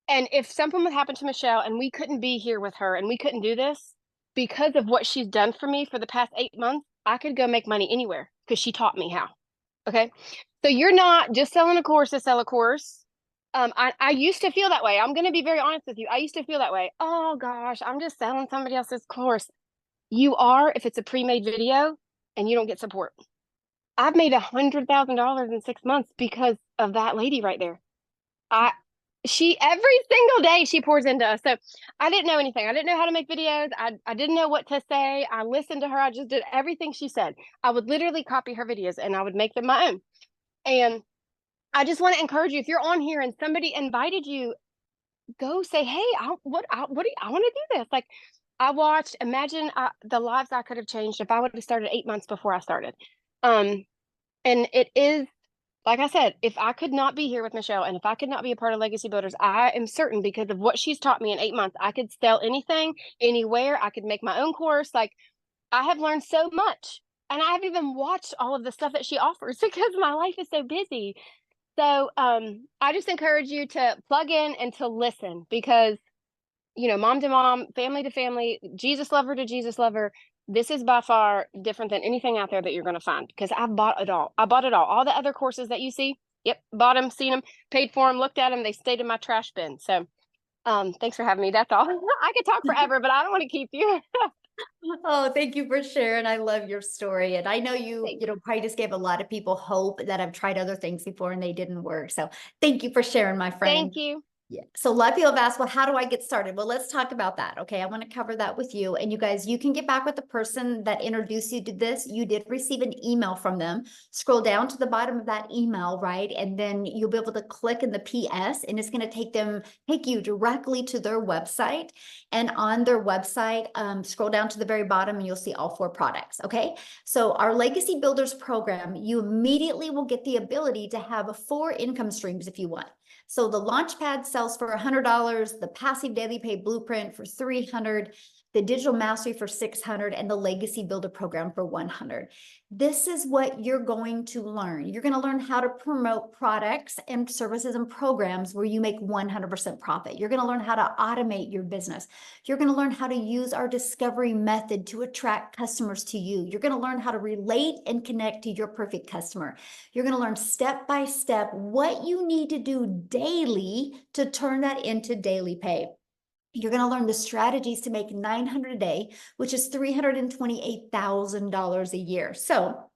And if something would happen to Michelle and we couldn't be here with her and we couldn't do this, because of what she's done for me for the past 8 months, I could go make money anywhere because she taught me how. Okay. So you're not just selling a course to sell a course. I used to feel that way. I'm going to be very honest with you. I used to feel that way. Oh gosh, I'm just selling somebody else's course. You are, if it's a pre-made video and you don't get support. I've made $100,000 in 6 months because of that lady right there. She every single day she pours into us. So I didn't know anything. I didn't know how to make videos. I didn't know what to say. I listened to her. I just did everything she said. I would literally copy her videos and I would make them my own. And I just want to encourage you, if you're on here and somebody invited you, go say, hey, I want to do this. Like I watched, imagine the lives I could have changed if I would have started 8 months before I started. And it is, like I said, if I could not be here with Michelle and if I could not be a part of Legacy Builders, I am certain because of what she's taught me in 8 months, I could sell anything, anywhere. I could make my own course. Like I have learned so much, and I haven't even watched all of the stuff that she offers because my life is so busy. So I just encourage you to plug in and to listen because, mom to mom, family to family, Jesus lover to Jesus lover. This is by far different than anything out there that you're going to find because I've bought it all. I bought it all. All the other courses that you see, yep, bought them, seen them, paid for them, looked at them. They stayed in my trash bin. So thanks for having me. That's all. I could talk forever, but I don't want to keep you. Oh, thank you for sharing. I love your story. And I know you probably just gave a lot of people hope that have tried other things before and they didn't work. So thank you for sharing, my friend. Thank you. Yeah. So a lot of people have asked, well, how do I get started? Well, let's talk about that. Okay. I want to cover that with you. And you guys, you can get back with the person that introduced you to this. You did receive an email from them. Scroll down to the bottom of that email, right? And then you'll be able to click in the PS and it's going to take you directly to their website. And on their website, scroll down to the very bottom and you'll see all 4 products. Okay. So our Legacy Builders program, you immediately will get the ability to have 4 income streams if you want. So the Launchpad sells for $100, the Passive Daily Pay Blueprint for $300, the Digital Mastery for $600, and the Legacy Builder program for $100. This is what you're going to learn. You're going to learn how to promote products and services and programs where you make 100% profit. You're going to learn how to automate your business. You're going to learn how to use our discovery method to attract customers to you. You're going to learn how to relate and connect to your perfect customer. You're going to learn step by step what you need to do daily to turn that into daily pay. You're going to learn the strategies to make $900 a day, which is $328,000 a year. So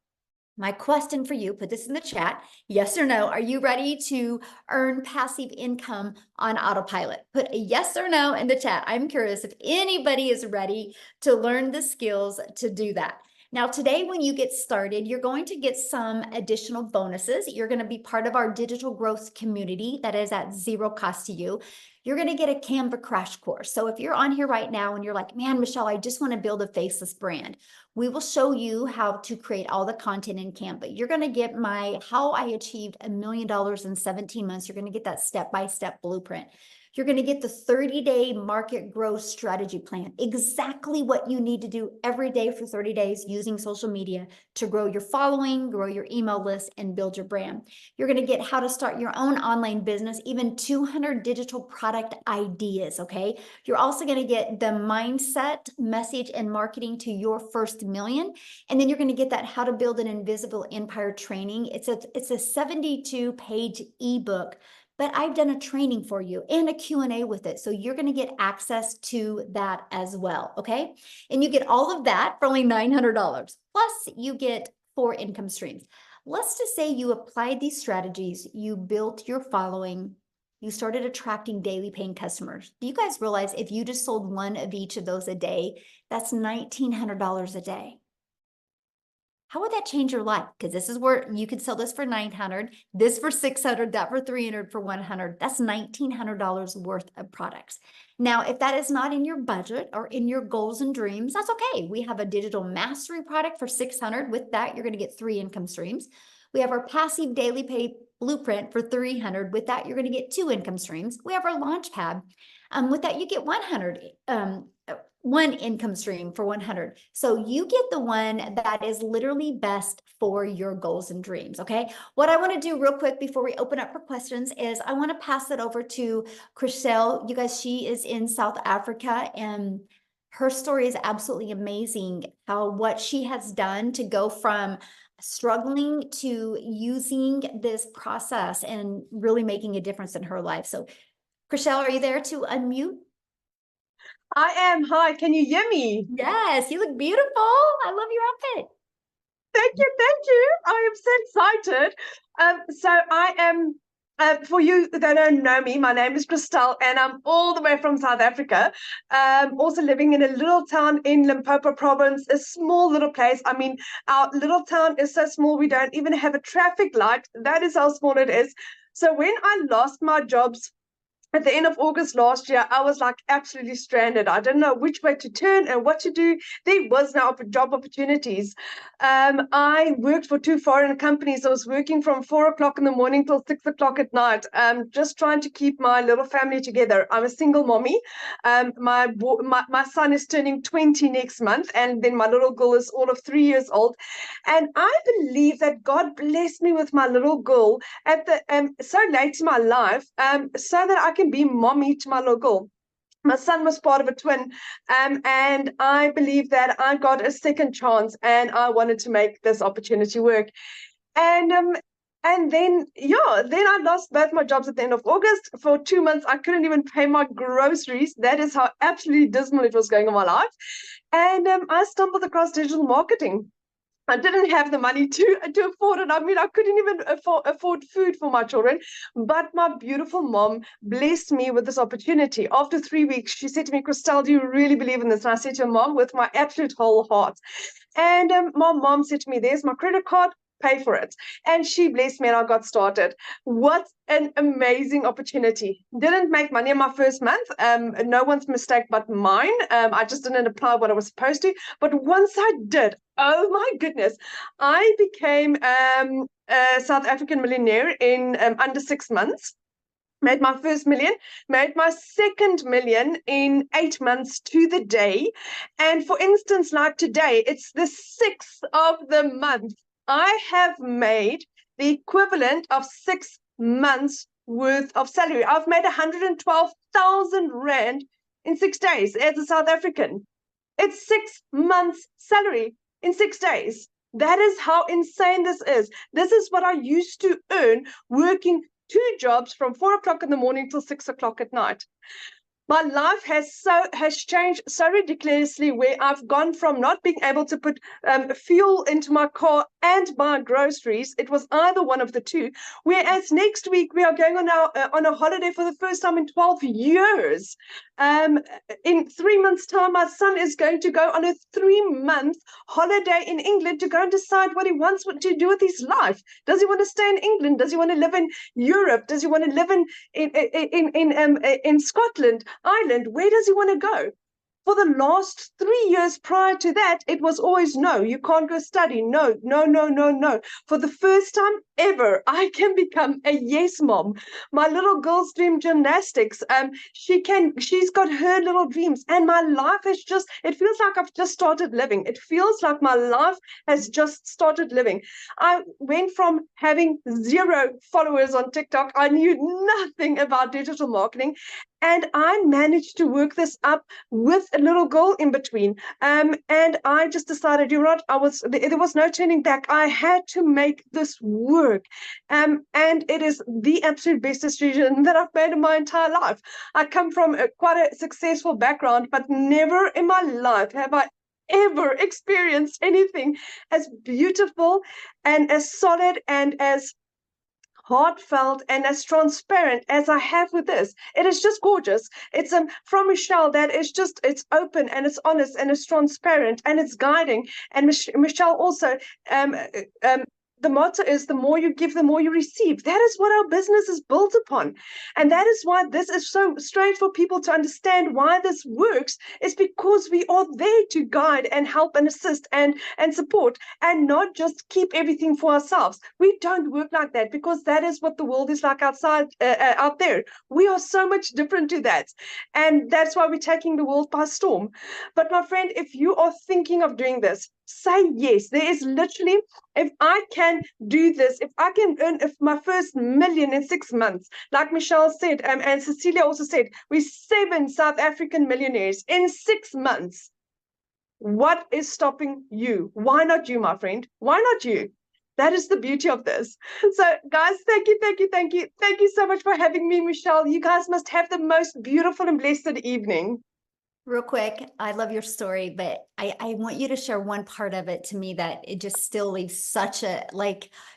my question for you, put this in the chat, yes or no, are you ready to earn passive income on autopilot? Put a yes or no in the chat. I'm curious if anybody is ready to learn the skills to do that. Now, today, when you get started, you're going to get some additional bonuses. You're going to be part of our digital growth community that is at zero cost to you. You're going to get a Canva crash course. So if you're on here right now and you're like, man, Michelle, I just want to build a faceless brand, we will show you how to create all the content in Canva. You're going to get my how I achieved $1 million in 17 months. You're going to get that step-by-step blueprint. You're going to get the 30-day market growth strategy plan, exactly what you need to do every day for 30 days using social media to grow your following, grow your email list, and build your brand. You're going to get how to start your own online business, even 200 digital product ideas, okay? You're also going to get the mindset, message, and marketing to your first million. And then you're going to get that how to build an invisible empire training. It's a 72-page ebook, but I've done a training for you and a Q&A with it. So you're going to get access to that as well, okay? And you get all of that for only $900. Plus you get 4 income streams. Let's just say you applied these strategies, you built your following, you started attracting daily paying customers. Do you guys realize if you just sold one of each of those a day, that's $1,900 a day? How would that change your life? Because this is where you could sell this for $900, this for $600, that for $300, for $100. That's $1,900 worth of products. Now, if that is not in your budget or in your goals and dreams, that's okay. We have a digital mastery product for $600. With that, you're going to get 3 income streams. We have our passive daily pay blueprint for $300. With that, you're going to get 2 income streams. We have our launch pad. With that, you get 1 income stream for $100. So you get the one that is literally best for your goals and dreams, okay? What I want to do real quick before we open up for questions is I want to pass it over to Chriselle. You guys, she is in South Africa, and her story is absolutely amazing, how what she has done to go from struggling to using this process and really making a difference in her life. So Chriselle, are you there to unmute? I am. Hi, can you hear me? Yes, you look beautiful. I love your outfit. Thank you, thank you. I am so excited. So I am, for you that don't know me, my name is Christelle, and I'm all the way from South Africa. Also living in a little town in Limpopo province, a small little place. I mean, our little town is so small, we don't even have a traffic light. That is how small it is. So when I lost my jobs at the end of August last year, I was like absolutely stranded. I didn't know which way to turn and what to do. There was no job opportunities. I worked for 2 foreign companies. I was working from 4 o'clock in the morning till 6 o'clock at night, just trying to keep my little family together. I'm a single mommy. My son is turning 20 next month, and then my little girl is all of 3 years old. And I believe that God blessed me with my little girl at the so late in my life, so that I can be mommy to my little girl. My son was part of a twin, and I believe that I got a second chance, and I wanted to make this opportunity work. And then I lost both my jobs at the end of August. For 2 months, I couldn't even pay my groceries. That is how absolutely dismal it was going in my life. And I stumbled across digital marketing. I didn't have the money to afford it. I mean, I couldn't even afford food for my children. But my beautiful mom blessed me with this opportunity. After 3 weeks, she said to me, Christelle, do you really believe in this? And I said to her, Mom, with my absolute whole heart. And my mom said to me, there's my credit card, pay for it. And she blessed me, and I got started. What an amazing opportunity. Didn't make money in my first month. No one's mistake but mine. I just didn't apply what I was supposed to. But once I did, oh my goodness, I became a South African millionaire in under 6 months. Made my first million, made my second million in 8 months to the day. And for instance, like today, it's the 6th of the month. I have made the equivalent of 6 months worth of salary. I've made 112,000 Rand in 6 days as a South African. It's 6 months salary in 6 days. That is how insane this is. This is what I used to earn working 2 jobs from 4 o'clock in the morning till 6 o'clock at night. My life has changed so ridiculously, where I've gone from not being able to put fuel into my car and buy groceries. It was either one of the two. Whereas next week we are going on a holiday for the first time in 12 years. In 3 months' time, my son is going to go on a 3-month holiday in England to go and decide what he wants to do with his life. Does he want to stay in England? Does he want to live in Europe? Does he want to live in Scotland, Ireland? Where does he want to go? For the last 3 years prior to that, it was always no, you can't go study. No, no, no, no, no. For the first time ever, I can become a yes mom. My little girl's dream gymnastics. She's got her little dreams, and my life has it feels like I've just started living. It feels like my life has just started living. I went from having 0 followers on TikTok. I knew nothing about digital marketing. And I managed to work this up with a little girl in between. And I just decided, there was no turning back. I had to make this work. And it is the absolute best decision that I've made in my entire life. I come from quite a successful background, but never in my life have I ever experienced anything as beautiful and as solid and as heartfelt and as transparent as I have with this. It is just gorgeous. It's from Michelle that is just, it's open and it's honest and it's transparent and it's guiding. And Michelle also, the motto is the more you give, the more you receive. That is what our business is built upon. And that is why this is so strange for people to understand why this works, is because we are there to guide and help and assist and support, and not just keep everything for ourselves. We don't work like that, because that is what the world is like outside, out there. We are so much different to that. And that's why we're taking the world by storm. But my friend, if you are thinking of doing this, say yes. There is literally, if I can do this, if I can earn my first million in 6 months, like Michelle said, and Cecilia also said, we're 7 South African millionaires in 6 months. What is stopping you? Why not you, my friend? Why not you? That is the beauty of this. So guys, thank you, thank you, thank you. Thank you so much for having me, Michelle. You guys must have the most beautiful and blessed evening. Real quick, I love your story, but I want you to share one part of it to me that it just still leaves such a,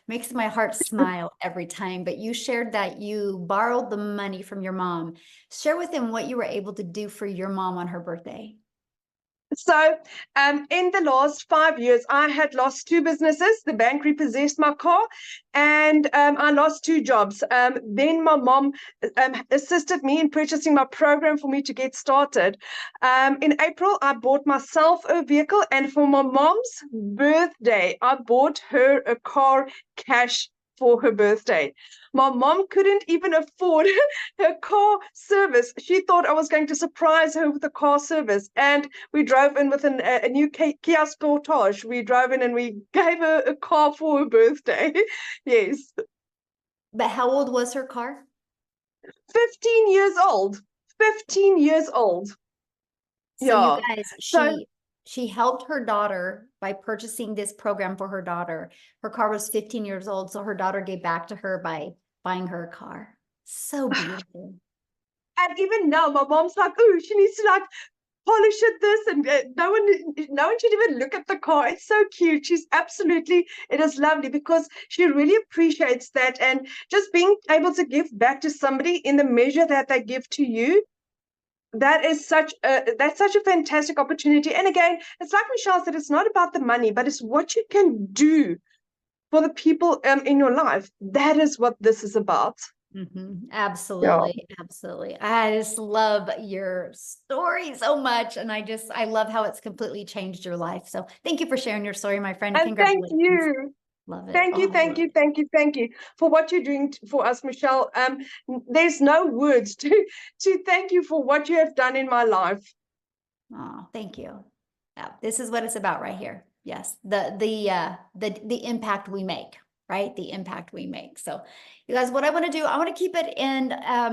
makes my heart smile every time. But you shared that you borrowed the money from your mom. Share with them what you were able to do for your mom on her birthday. So in the last 5 years, I had lost 2 businesses. The bank repossessed my car, and I lost 2 jobs. Then my mom assisted me in purchasing my program for me to get started. In April, I bought myself a vehicle, and for my mom's birthday, I bought her a car cash for her birthday. My mom couldn't even afford her car service. She thought I was going to surprise her with a car service. And we drove in with a new Kia Sportage. We drove in and we gave her a car for her birthday. Yes. But how old was her car? 15 years old. 15 years old. So Yeah. you guys, she helped her daughter by purchasing this program for her daughter. Her car was 15 years old, so her daughter gave back to her by buying her a car. So beautiful. And even now, my mom's like, oh, she needs to polish it this, and no one should even look at the car. It's so cute. It is lovely, because she really appreciates that, and just being able to give back to somebody in the measure that they give to you. That's such a fantastic opportunity. And again, it's like Michelle said, it's not about the money, but it's what you can do for the people in your life. That is what this is about. Absolutely. Yeah. Absolutely. I just love your story so much. And I love how it's completely changed your life. So thank you for sharing your story, my friend. And congratulations. thank you. Love it. Thank you for what you're doing for us, Michelle. There's no words to thank you for what you have done in my life. Oh, thank you. Yeah, this is what it's about right here. Yes, the impact we make, right? The impact we make. So, you guys, what I want to do, I want to keep it in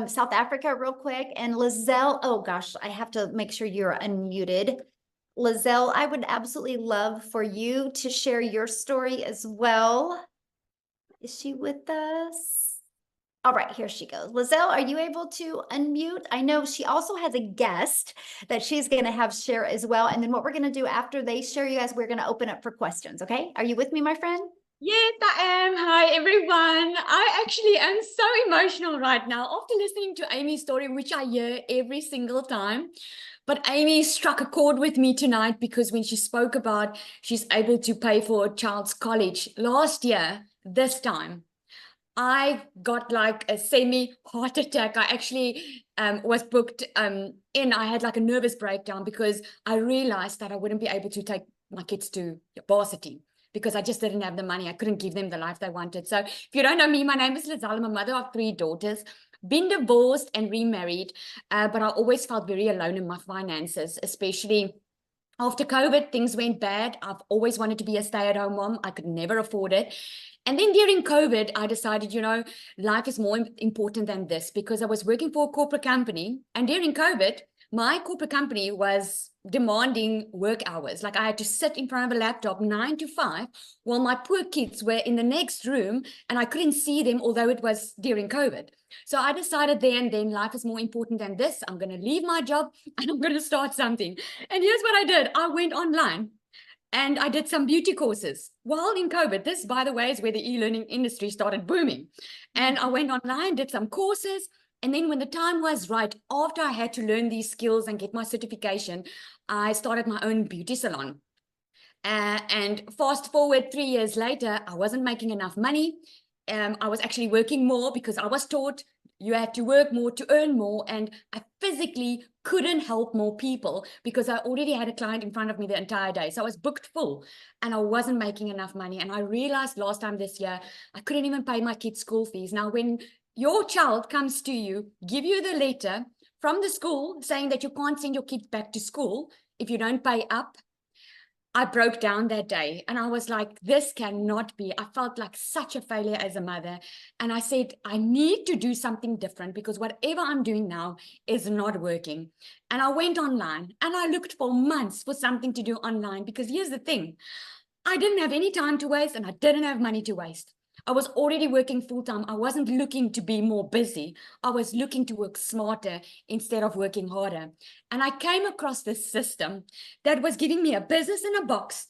South Africa real quick. And Lizelle, oh gosh, I have to make sure you're unmuted. Lizelle, I would absolutely love for you to share your story as well. Is she with us? All right, here she goes. Lizelle, are you able to unmute? I know she also has a guest that she's going to have share as well. And then what we're going to do after they share, you guys, we're going to open up for questions. Okay. Are you with me, my friend? Yes, I am. Hi, everyone. I actually am so emotional right now after listening to Amy's story, which I hear every single time. But Amy struck a chord with me tonight because when she spoke about she's able to pay for a child's college last year, this time, I got like a semi heart attack. I actually was booked in. I had like a nervous breakdown because I realized that I wouldn't be able to take my kids to varsity because I just didn't have the money. I couldn't give them the life they wanted. So if you don't know me, my name is Lizelle. I'm a mother of 3 daughters, been divorced and remarried, but I always felt very alone in my finances, especially after COVID, things went bad. I've always wanted to be a stay-at-home mom. I could never afford it. And then during COVID, I decided, life is more important than this because I was working for a corporate company. And during COVID, my corporate company was demanding work hours. Like I had to sit in front of a laptop 9 to 5 while my poor kids were in the next room and I couldn't see them, although it was during COVID. So I decided then life is more important than this. I'm going to leave my job and I'm going to start something. And here's what I did. I went online. And I did some beauty courses while in COVID. This, by the way, is where the e-learning industry started booming. And I went online, did some courses. And then when the time was right, after I had to learn these skills and get my certification, I started my own beauty salon. And fast forward 3 years later, I wasn't making enough money. I was actually working more because I was taught you had to work more to earn more. And I physically couldn't help more people because I already had a client in front of me the entire day. So I was booked full and I wasn't making enough money. And I realized last time this year, I couldn't even pay my kids' school fees. Now, when your child comes to you, give you the letter from the school saying that you can't send your kids back to school if you don't pay up, I broke down that day and I was like, this cannot be. I felt like such a failure as a mother. And I said, I need to do something different because whatever I'm doing now is not working. And I went online and I looked for months for something to do online because here's the thing. I didn't have any time to waste and I didn't have money to waste. I was already working full time. I wasn't looking to be more busy. I was looking to work smarter instead of working harder. And I came across this system that was giving me a business in a box.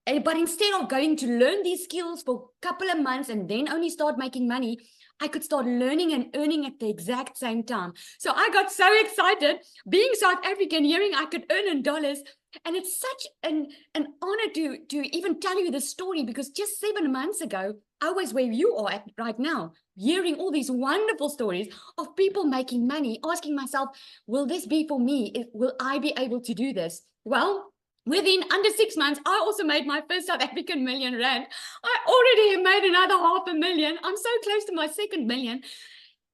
But instead of going to learn these skills for a couple of months and then only start making money, I could start learning and earning at the exact same time. So I got so excited being South African, hearing I could earn in dollars. And it's such an honor to even tell you this story because just 7 months ago, I was where you are at right now, hearing all these wonderful stories of people making money, asking myself, will this be for me? Will I be able to do this? Well, within under 6 months, I also made my first South African million rand. I already have made another 500,000. I'm so close to my 2nd million.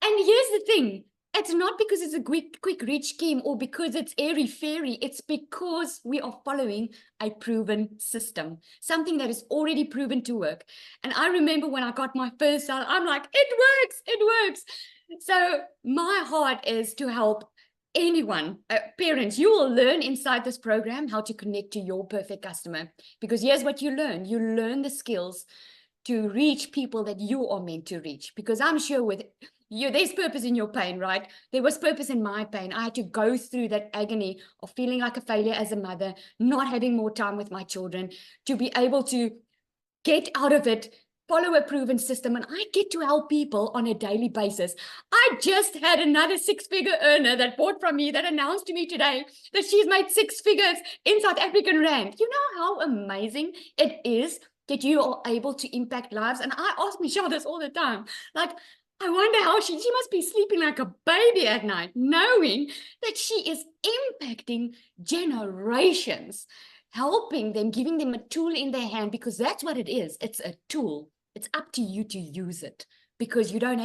And here's the thing. It's not because it's a quick rich scheme or because it's airy-fairy. It's because we are following a proven system, something that is already proven to work. And I remember when I got my first salary, I'm like, it works. So my heart is to help anyone, parents. You will learn inside this program how to connect to your perfect customer. Because here's what you learn. You learn the skills to reach people that you are meant to reach. Because I'm sure with you, there's purpose in your pain, right? There was purpose in my pain. I had to go through that agony of feeling like a failure as a mother, not having more time with my children, to be able to get out of it, follow a proven system, and I get to help people on a daily basis. I just had another 6-figure earner that bought from me that announced to me today that she's made 6 figures in South African rand. You know how amazing it is that you are able to impact lives? And I ask Michelle this all the time, like, I wonder how she must be sleeping like a baby at night, knowing that she is impacting generations, helping them, giving them a tool in their hand, because that's what it is. It's a tool. It's up to you to use it because you don't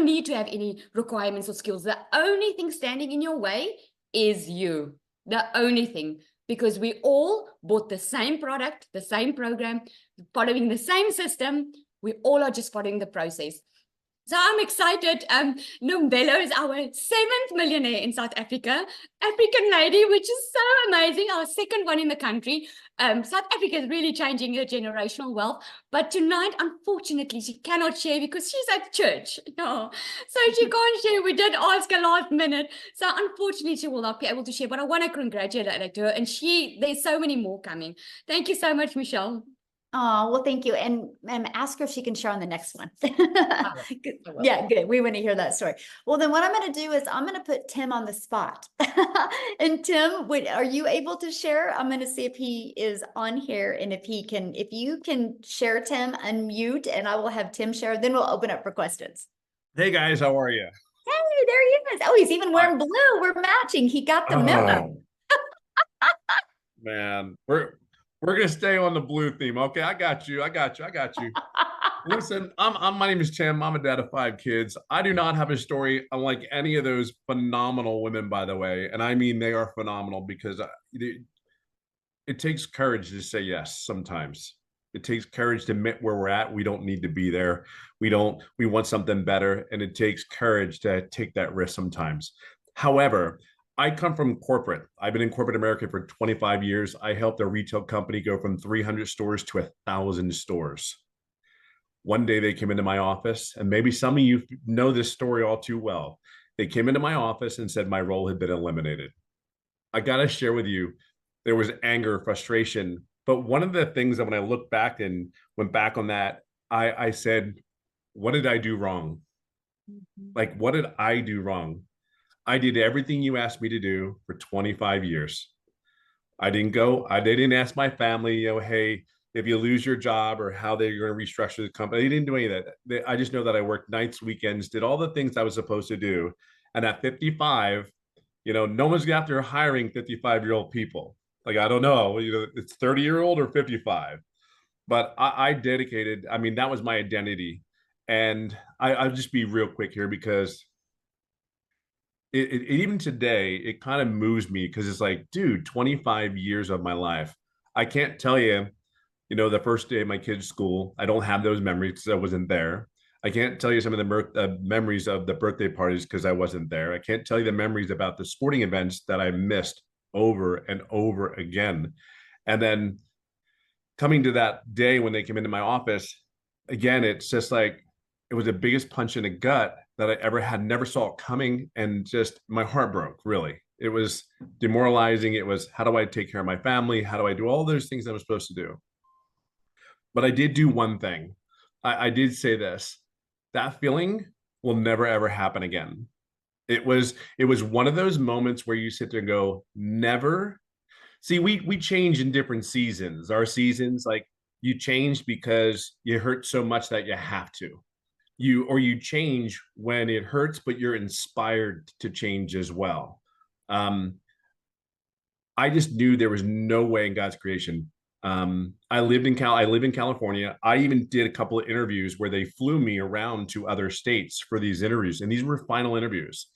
need to have any requirements or skills. The only thing standing in your way is you. The only thing, because we all bought the same product, the same program, following the same system. We all are just following the process. So I'm excited. Nombelo is our 7th millionaire in South Africa, African lady, which is so amazing. Our 2nd one in the country. South Africa is really changing her generational wealth. But tonight, unfortunately, she cannot share because she's at church. No, so she can't share. We did ask her last minute. So unfortunately, she will not be able to share. But I want to congratulate her. And there's so many more coming. Thank you so much, Michelle. Oh, well, thank you. And ask her if she can share on the next one. Good. I will. Yeah, good. We want to hear that story. Well, then what I'm going to do is I'm going to put Tim on the spot. And Tim, are you able to share? I'm going to see if he is on here and if you can share, Tim, unmute, and I will have Tim share. Then we'll open up for questions. Hey guys, how are you? Hey, there he is. Oh, he's even wearing blue. We're matching. He got the memo. Man, we're gonna stay on the blue theme. Okay, I got you. Listen, my name is Tim. I'm a dad of 5 kids. I do not have a story unlike any of those phenomenal women, by the way, and I mean they are phenomenal because it takes courage to say yes sometimes. It takes courage to admit where we're at. We don't need to be there. We want something better, and it takes courage to take that risk sometimes. However, I come from corporate. I've been in corporate America for 25 years. I helped a retail company go from 300 stores to 1,000 stores. One day they came into my office, and maybe some of you know this story all too well. They came into my office and said my role had been eliminated. I got to share with you, there was anger, frustration. But one of the things that when I look back and went back on that, I said, what did I do wrong? Like, what did I do wrong? I did everything you asked me to do for 25 years. I didn't ask my family, hey, if you lose your job or how they're going to restructure the company. They didn't do any of that. I just know that I worked nights, weekends, did all the things I was supposed to do. And at 55, no one's after hiring 55-year-old people. Like, I don't know, it's 30-year-old or 55. But I dedicated, that was my identity. And I'll just be real quick here because it even today, it kind of moves me because it's like, dude, 25 years of my life. I can't tell you, the first day of my kids' school, I don't have those memories because I wasn't there. I can't tell you some of the memories of the birthday parties because I wasn't there. I can't tell you the memories about the sporting events that I missed over and over again. And then coming to that day when they came into my office, again, it's just like, it was the biggest punch in the gut that I ever had, never saw it coming. And just my heart broke, really. It was demoralizing. It was, how do I take care of my family? How do I do all those things that I'm supposed to do? But I did do one thing. I did say this, that feeling will never, ever happen again. It was one of those moments where you sit there and go, never. See, we change in different seasons. Our seasons, like, you change because you hurt so much that you have to. You change when it hurts, but you're inspired to change as well. I just knew there was no way in God's creation. I live in California. I even did a couple of interviews where they flew me around to other states for these interviews. And these were final interviews.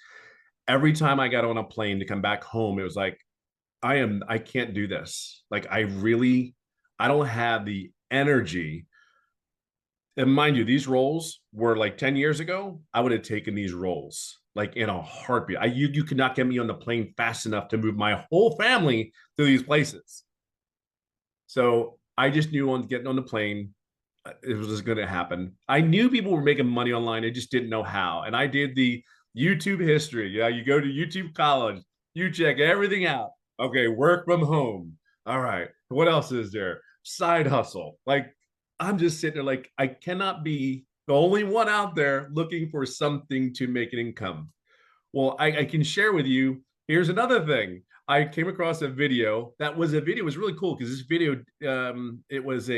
Every time I got on a plane to come back home, it was like, I can't do this. Like, I don't have the energy. And mind you, these roles were like 10 years ago, I would have taken these roles like in a heartbeat. You could not get me on the plane fast enough to move my whole family to these places. So I just knew on getting on the plane, it was just going to happen. I knew people were making money online. I just didn't know how. And I did the YouTube history. Yeah, you go to YouTube College, you check everything out. Okay, work from home. All right, what else is there? Side hustle. Like, I'm just sitting there like, I cannot be the only one out there looking for something to make an income. Well, I can share with you, here's another thing. I came across a video. It was really cool because this video, it was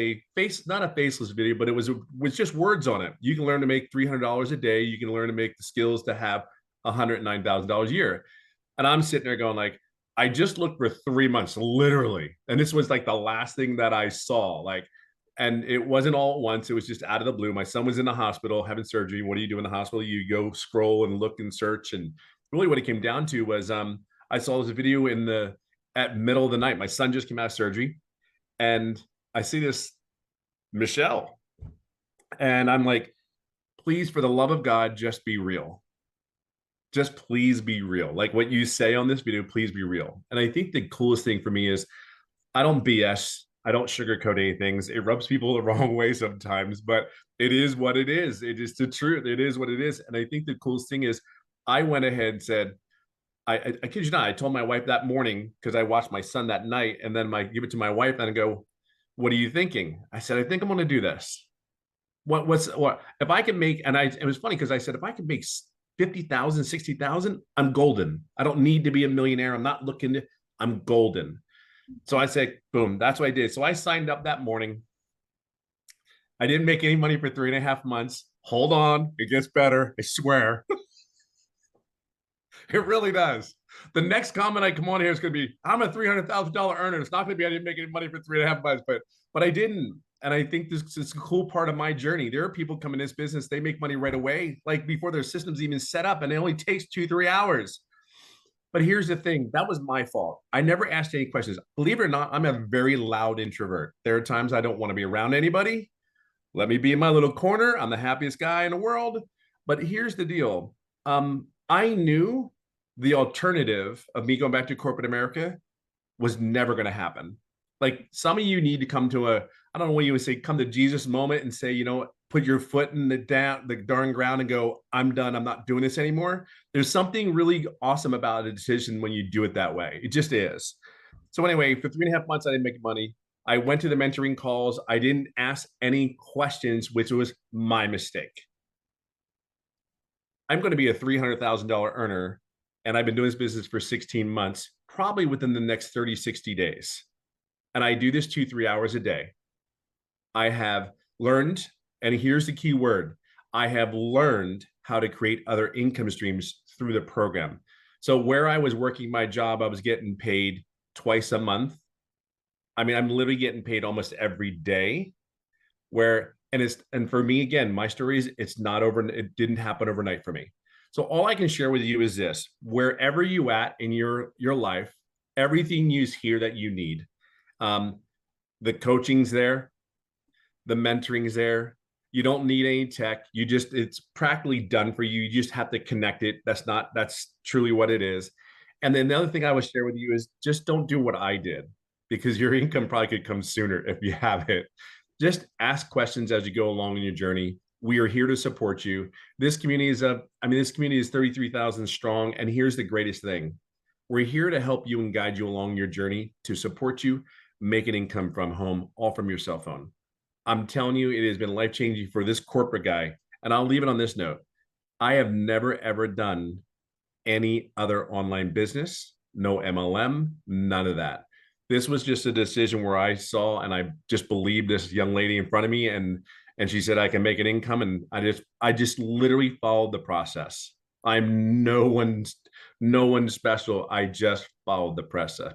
not a faceless video, but it was just words on it. You can learn to make $300 a day. You can learn to make the skills to have $109,000 a year. And I'm sitting there going like, I just looked for 3 months, literally. And this was like the last thing that I saw. And it wasn't all at once. It was just out of the blue. My son was in the hospital having surgery. What do you do in the hospital? You go scroll and look and search. And really what it came down to was, I saw this video at middle of the night. My son just came out of surgery, and I see this Michelle, and I'm like, please, for the love of God, just be real. Just please be real. Like what you say on this video, please be real. And I think the coolest thing for me is I don't BS. I don't sugarcoat anything. It rubs people the wrong way sometimes, but it is what it is. It is the truth. It is what it is. And I think the coolest thing is I went ahead and said, I kid you not, I told my wife that morning because I watched my son that night, and then give it to my wife and I go, what are you thinking? I said, I think I'm going to do this. What if I can make, and it was funny because I said, if I can make 50,000, 60,000, I'm golden. I don't need to be a millionaire. I'm not looking to, I'm golden. So I said, boom, that's what I did. So I signed up that morning. I didn't make any money for 3.5 months. Hold on, it gets better. I swear. It really does. The next comment I come on here is going to be, I'm a $300,000 earner. It's not going to be, I didn't make any money for 3.5 months, but I didn't. And I think this is a cool part of my journey. There are people come in this business, they make money right away, like before their system's even set up, and it only takes 2-3 hours. But here's the thing, that was my fault. I never asked any questions. Believe it or not, I'm a very loud introvert. There are times I don't want to be around anybody. Let me be in my little corner. I'm the happiest guy in the world. But here's the deal. I knew the alternative of me going back to corporate America was never going to happen. Like, some of you need to come to I don't know what you would say, come to Jesus moment and say, you know, put your foot in the darn ground and go, I'm done. I'm not doing this anymore. There's something really awesome about a decision when you do it that way. It just is. So anyway, for 3.5 months, I didn't make money. I went to the mentoring calls. I didn't ask any questions, which was my mistake. I'm going to be a $300,000 earner, and I've been doing this business for 16 months, probably within the next 30, 60 days. And I do this 2-3 hours a day. I have learned, and here's the key word, I have learned how to create other income streams through the program. So where I was working my job, I was getting paid twice a month. I mean, I'm literally getting paid almost every day. And for me, again, my story is it didn't happen overnight for me. So all I can share with you is this: wherever you at in your life, everything you hear that you need, the coaching's there, the mentoring's there. You don't need any tech. It's practically done for you. You just have to connect it. That's truly what it is. And then the other thing I would share with you is just don't do what I did, because your income probably could come sooner if you have it. Just ask questions as you go along in your journey. We are here to support you. This community is 33,000 strong. And here's the greatest thing. We're here to help you and guide you along your journey, to support you, make an income from home, all from your cell phone. I'm telling you, it has been life-changing for this corporate guy. And I'll leave it on this note. I have never, ever done any other online business, no MLM, none of that. This was just a decision where I saw, and I just believed this young lady in front of me, and she said I can make an income, and I just literally followed the process. I'm no one special. I just followed the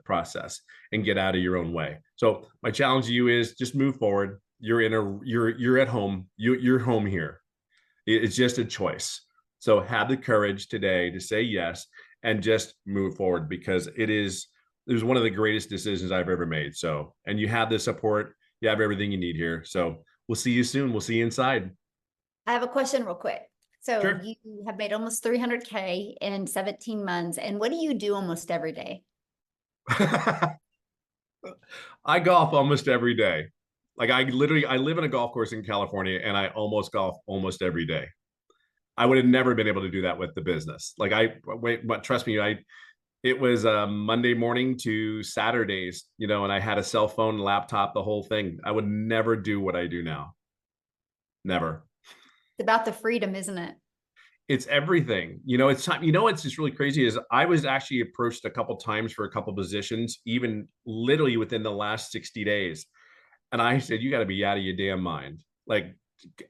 process and get out of your own way. So my challenge to you is just move forward. You're at home. You're home here. It's just a choice. So have the courage today to say yes and just move forward, because it was one of the greatest decisions I've ever made. So, and you have the support, you have everything you need here. So we'll see you soon. We'll see you inside. I have a question real quick. So Sure. You have made almost 300K in 17 months. And what do you do almost every day? I golf almost every day. Like I live in a golf course in California, and I almost golf almost every day. I would have never been able to do that with the business. But trust me, it was Monday morning to Saturdays, and I had a cell phone, laptop, the whole thing. I would never do what I do now. Never. It's about the freedom, isn't it? It's everything. It's time. What's just really crazy is I was actually approached a couple times for a couple positions, even literally within the last 60 days. And I said, you got to be out of your damn mind.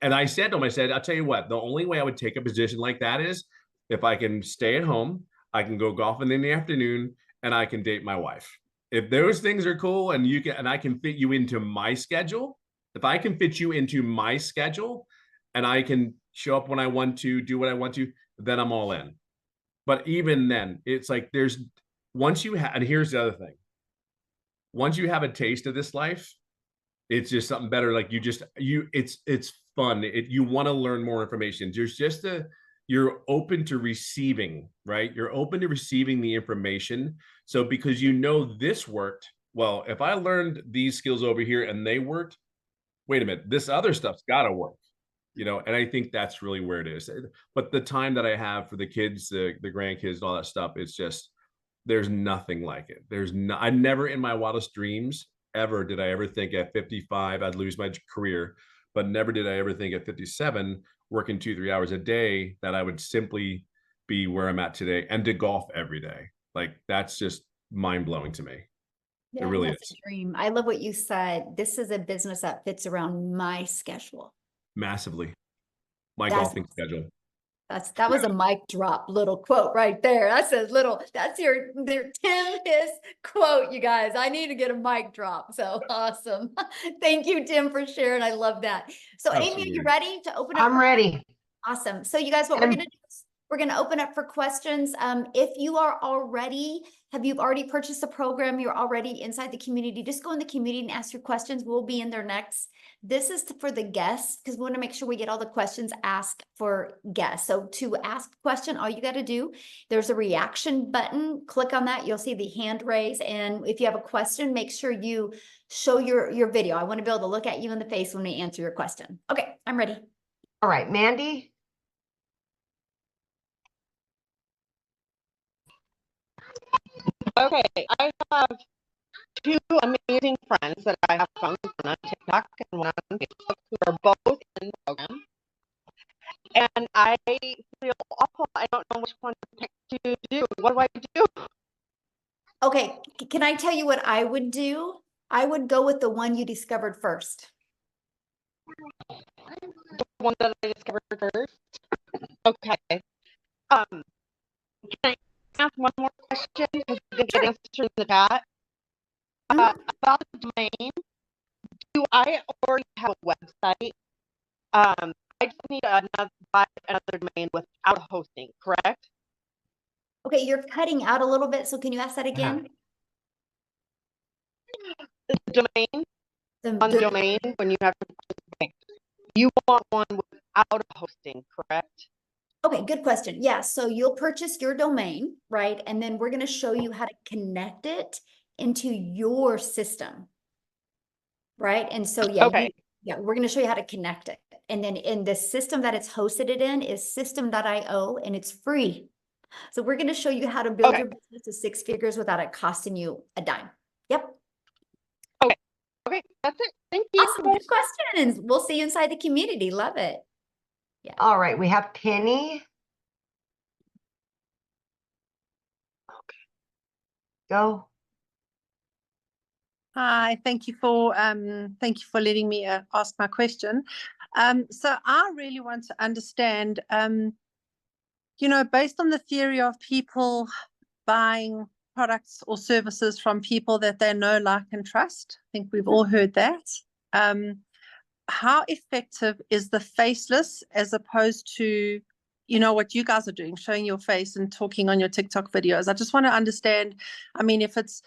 And I said to him, I'll tell you what, the only way I would take a position like that is if I can stay at home, I can go golfing in the afternoon, and I can date my wife. If those things are cool and I can fit you into my schedule, if I can fit you into my schedule and I can show up when I want to, do what I want to, then I'm all in. But even then, it's like and here's the other thing. Once you have a taste of this life, it's just something better. Like it's fun. You want to learn more information. You're open to receiving, right? You're open to receiving the information. So because this worked, well, if I learned these skills over here and they worked, wait a minute, this other stuff's got to work, and I think that's really where it is. But the time that I have for the kids, the grandkids, all that stuff, it's just, there's nothing like it. I never in my wildest dreams ever did I ever think at 55 I'd lose my career, but never did I ever think at 57, working 2-3 hours a day, that I would simply be where I'm at today and to golf every day. Like, that's just mind blowing to me. Yeah, really that's is. a dream. I love what you said. This is a business that fits around my schedule. Massively. My That's golfing schedule. that was a mic drop little quote right there. That's your Tim his quote, you guys. I need to get a mic drop. So awesome. Thank you, Tim, for sharing. I love that. So Amy, are you Absolutely. ready to open up? I'm ready. Awesome. So you guys, what we're And- gonna do is we're gonna open up for questions. If you are already, have you already purchased the program? You're already inside the community. Just go in the community and ask your questions. We'll be in there next. This is for the guests because we want to make sure we get all the questions asked for guests. So to ask a question, all you got to do, there's a reaction button. Click on that. You'll see the hand raise. And if you have a question, make sure you show your video. I want to be able to look at you in the face when we answer your question. Okay, I'm ready. All right, Mandy. Okay, I have two amazing friends that I have found on TikTok and one on Facebook who are both in the program. And I feel awful. I don't know which one to pick to do. What do I do? Okay, can I tell you what I would do? I would go with the one you discovered first. The one that I discovered first. Okay. Can I ask one more question? Because I didn't get an answer in the chat. About the domain. Do I already have a website? I just need buy another domain without hosting, correct? Okay, you're cutting out a little bit, so can you ask that again? The domain The- on the the- domain when you have you want one without hosting, correct? Okay, good question. Yeah, so you'll purchase your domain, right? And then we're going to show you how to connect it into your system, right? And so, yeah, Okay. we're going to show you how to connect it. And then in the system that it's hosted it in is system.io, and it's free. So we're going to show you how to build Okay. your business to 6 figures without it costing you a dime. Yep. Okay, that's it. Thank you. Awesome. Good questions. We'll see you inside the community. Love it. All right, we have Penny. Okay. Go. Hi, thank you for letting me ask my question. So I really want to understand, based on the theory of people buying products or services from people that they know, like, and trust. I think we've all heard that. How effective is the faceless as opposed to, what you guys are doing, showing your face and talking on your TikTok videos? I just want to understand, I mean, if it's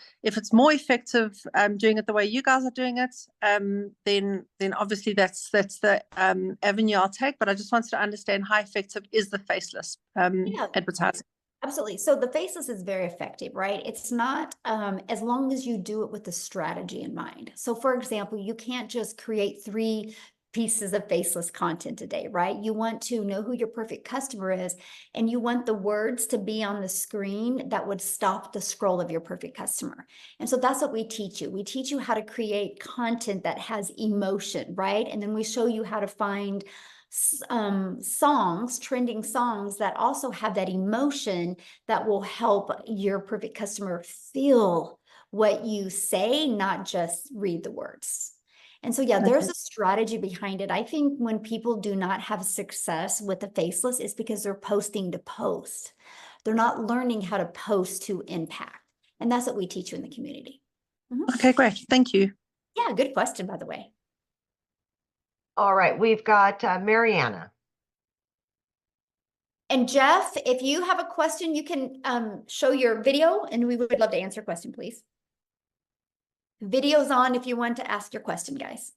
more effective doing it the way you guys are doing it, then obviously that's the avenue I'll take. But I just wanted to understand how effective is the faceless advertising. Absolutely. So the faceless is very effective, right? It's not as long as you do it with the strategy in mind. So for example, you can't just create 3 pieces of faceless content a day, right? You want to know who your perfect customer is, and you want the words to be on the screen that would stop the scroll of your perfect customer. And so that's what we teach you. We teach you how to create content that has emotion, right? And then we show you how to find songs, trending songs that also have that emotion that will help your perfect customer feel what you say, not just read the words. And so, yeah, there's a strategy behind it. I think when people do not have success with the faceless, it's because they're posting to post. They're not learning how to post to impact. And that's what we teach you in the community. Okay, great. Thank you. Yeah, good question, by the way. All right, we've got Mariana. And Jeff, if you have a question, you can show your video and we would love to answer your question, please. Video's on if you want to ask your question, guys.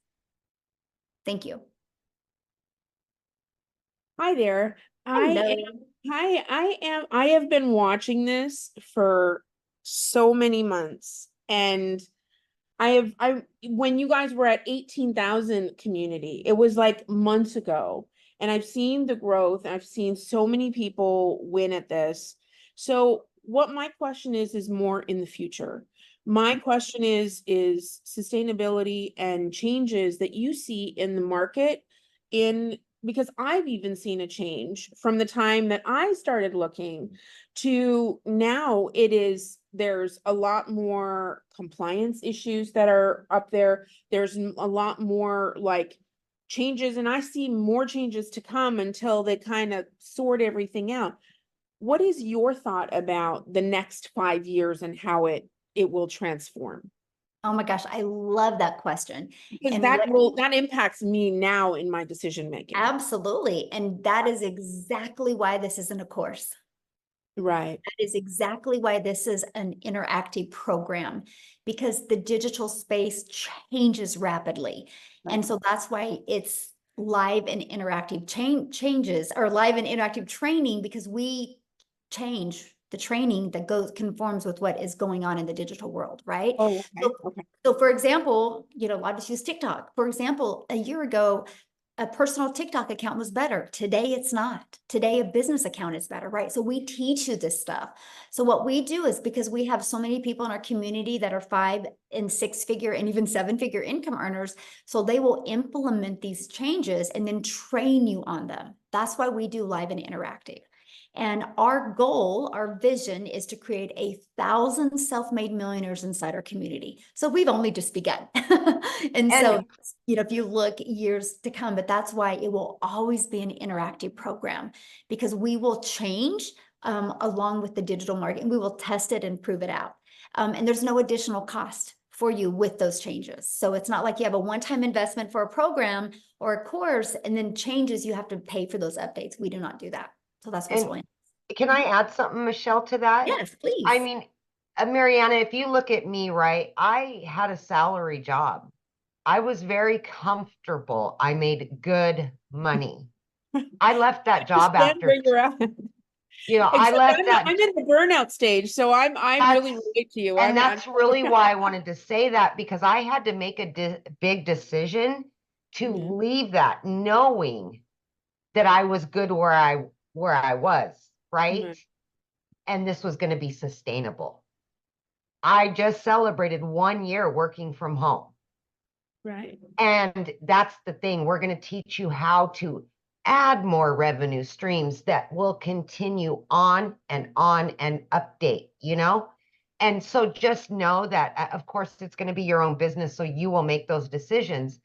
Thank you. Hi there. Hello. I have been watching this for so many months, and when you guys were at 18,000 community, it was like months ago, and I've seen the growth. I've seen so many people win at this. So what my question is more in the future. My question is sustainability and changes that you see in the market because I've even seen a change from the time that I started looking to now there's a lot more compliance issues that are up there. There's a lot more like changes, and I see more changes to come until they kind of sort everything out. What is your thought about the next 5 years and how it will transform? Oh my gosh, I love that question. Because And that impacts me now in my decision making. absolutely. And that is exactly why this isn't a course. Right. That is exactly why this is an interactive program, because the digital space changes rapidly. Right. And so that's why it's live and interactive changes, or live and interactive training, because we change the training that conforms with what is going on in the digital world, right? Oh, okay. Okay. So for example, a lot of us use TikTok. For example, a year ago, a personal TikTok account was better. Today, it's not. Today, a business account is better, right? So we teach you this stuff. So what we do is, because we have so many people in our community that are 5 and 6 figure and even 7 figure income earners, so they will implement these changes and then train you on them. That's why we do live and interactive. And our goal, our vision, is to create 1,000 self-made millionaires inside our community. So we've only just begun. and so, if you look years to come, but that's why it will always be an interactive program, because we will change along with the digital market, and we will test it and prove it out. And there's no additional cost for you with those changes. So it's not like you have a one-time investment for a program or a course, and then changes, you have to pay for those updates. We do not do that. So that's what's really. Can I add something, Michelle, to that? Yes, please. I mean, Mariana, if you look at me, right, I had a salary job. I was very comfortable. I made good money. I left that job after. Where you're at. I left that. I'm in the burnout stage, so I really relate to you. And that's really why I wanted to say that, because I had to make a big decision to leave that, knowing that I was good where I was, right? And this was going to be sustainable. I just celebrated 1 year working from home. Right. And that's the thing. We're going to teach you how to add more revenue streams that will continue on and update, And so just know that, of course, it's going to be your own business, so you will make those decisions.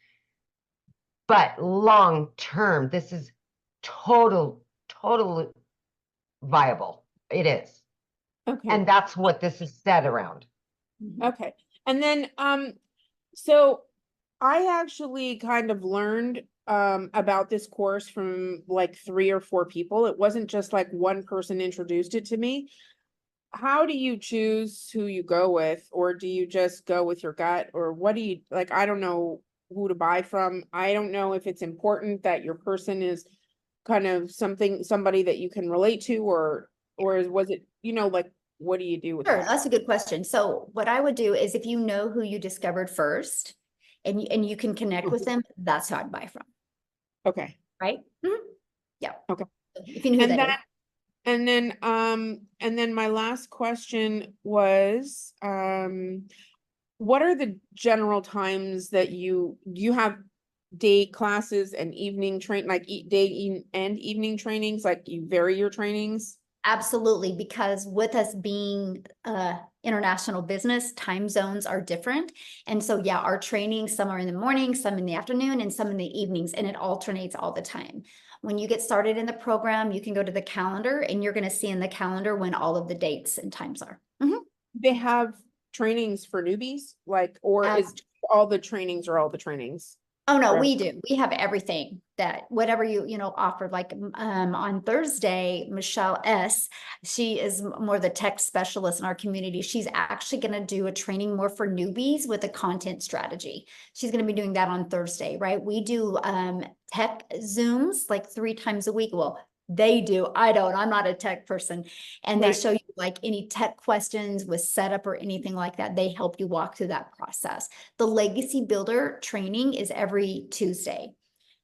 But long term, this is totally viable. It is. Okay. And that's what this is set around. Okay. And then, so I actually kind of learned about this course from like 3 or 4 people. It wasn't just like one person introduced it to me. How do you choose who you go with, or do you just go with your gut, or what do you like? I don't know who to buy from. I don't know if it's important that your person is kind of somebody that you can relate to, or was it, like, what do you do with Sure, that? that's a good question. So what I would do is, if you know who you discovered first and you can connect with them, that's who I'd buy from. Okay. Right? Yeah. Okay. If you know who that is. And then my last question was, what are the general times that you have day classes and evening day and evening trainings, like you vary your trainings? Absolutely, because with us being international business, time zones are different. And so, yeah, our training, some are in the morning, some in the afternoon, and some in the evenings, and it alternates all the time. When you get started in the program, you can go to the calendar, and you're going to see in the calendar when all of the dates and times are. They have trainings for newbies, or is all the trainings or all the trainings? Oh, no, we do. We have everything that whatever you offered. Like on Thursday, Michelle S., she is more the tech specialist in our community. She's actually going to do a training more for newbies with a content strategy. She's going to be doing that on Thursday, right? We do tech Zooms like 3 times a week. Well, they do. I don't. I'm not a tech person. And they show you like any tech questions with setup or anything like that. They help you walk through that process. The Legacy Builder training is every Tuesday.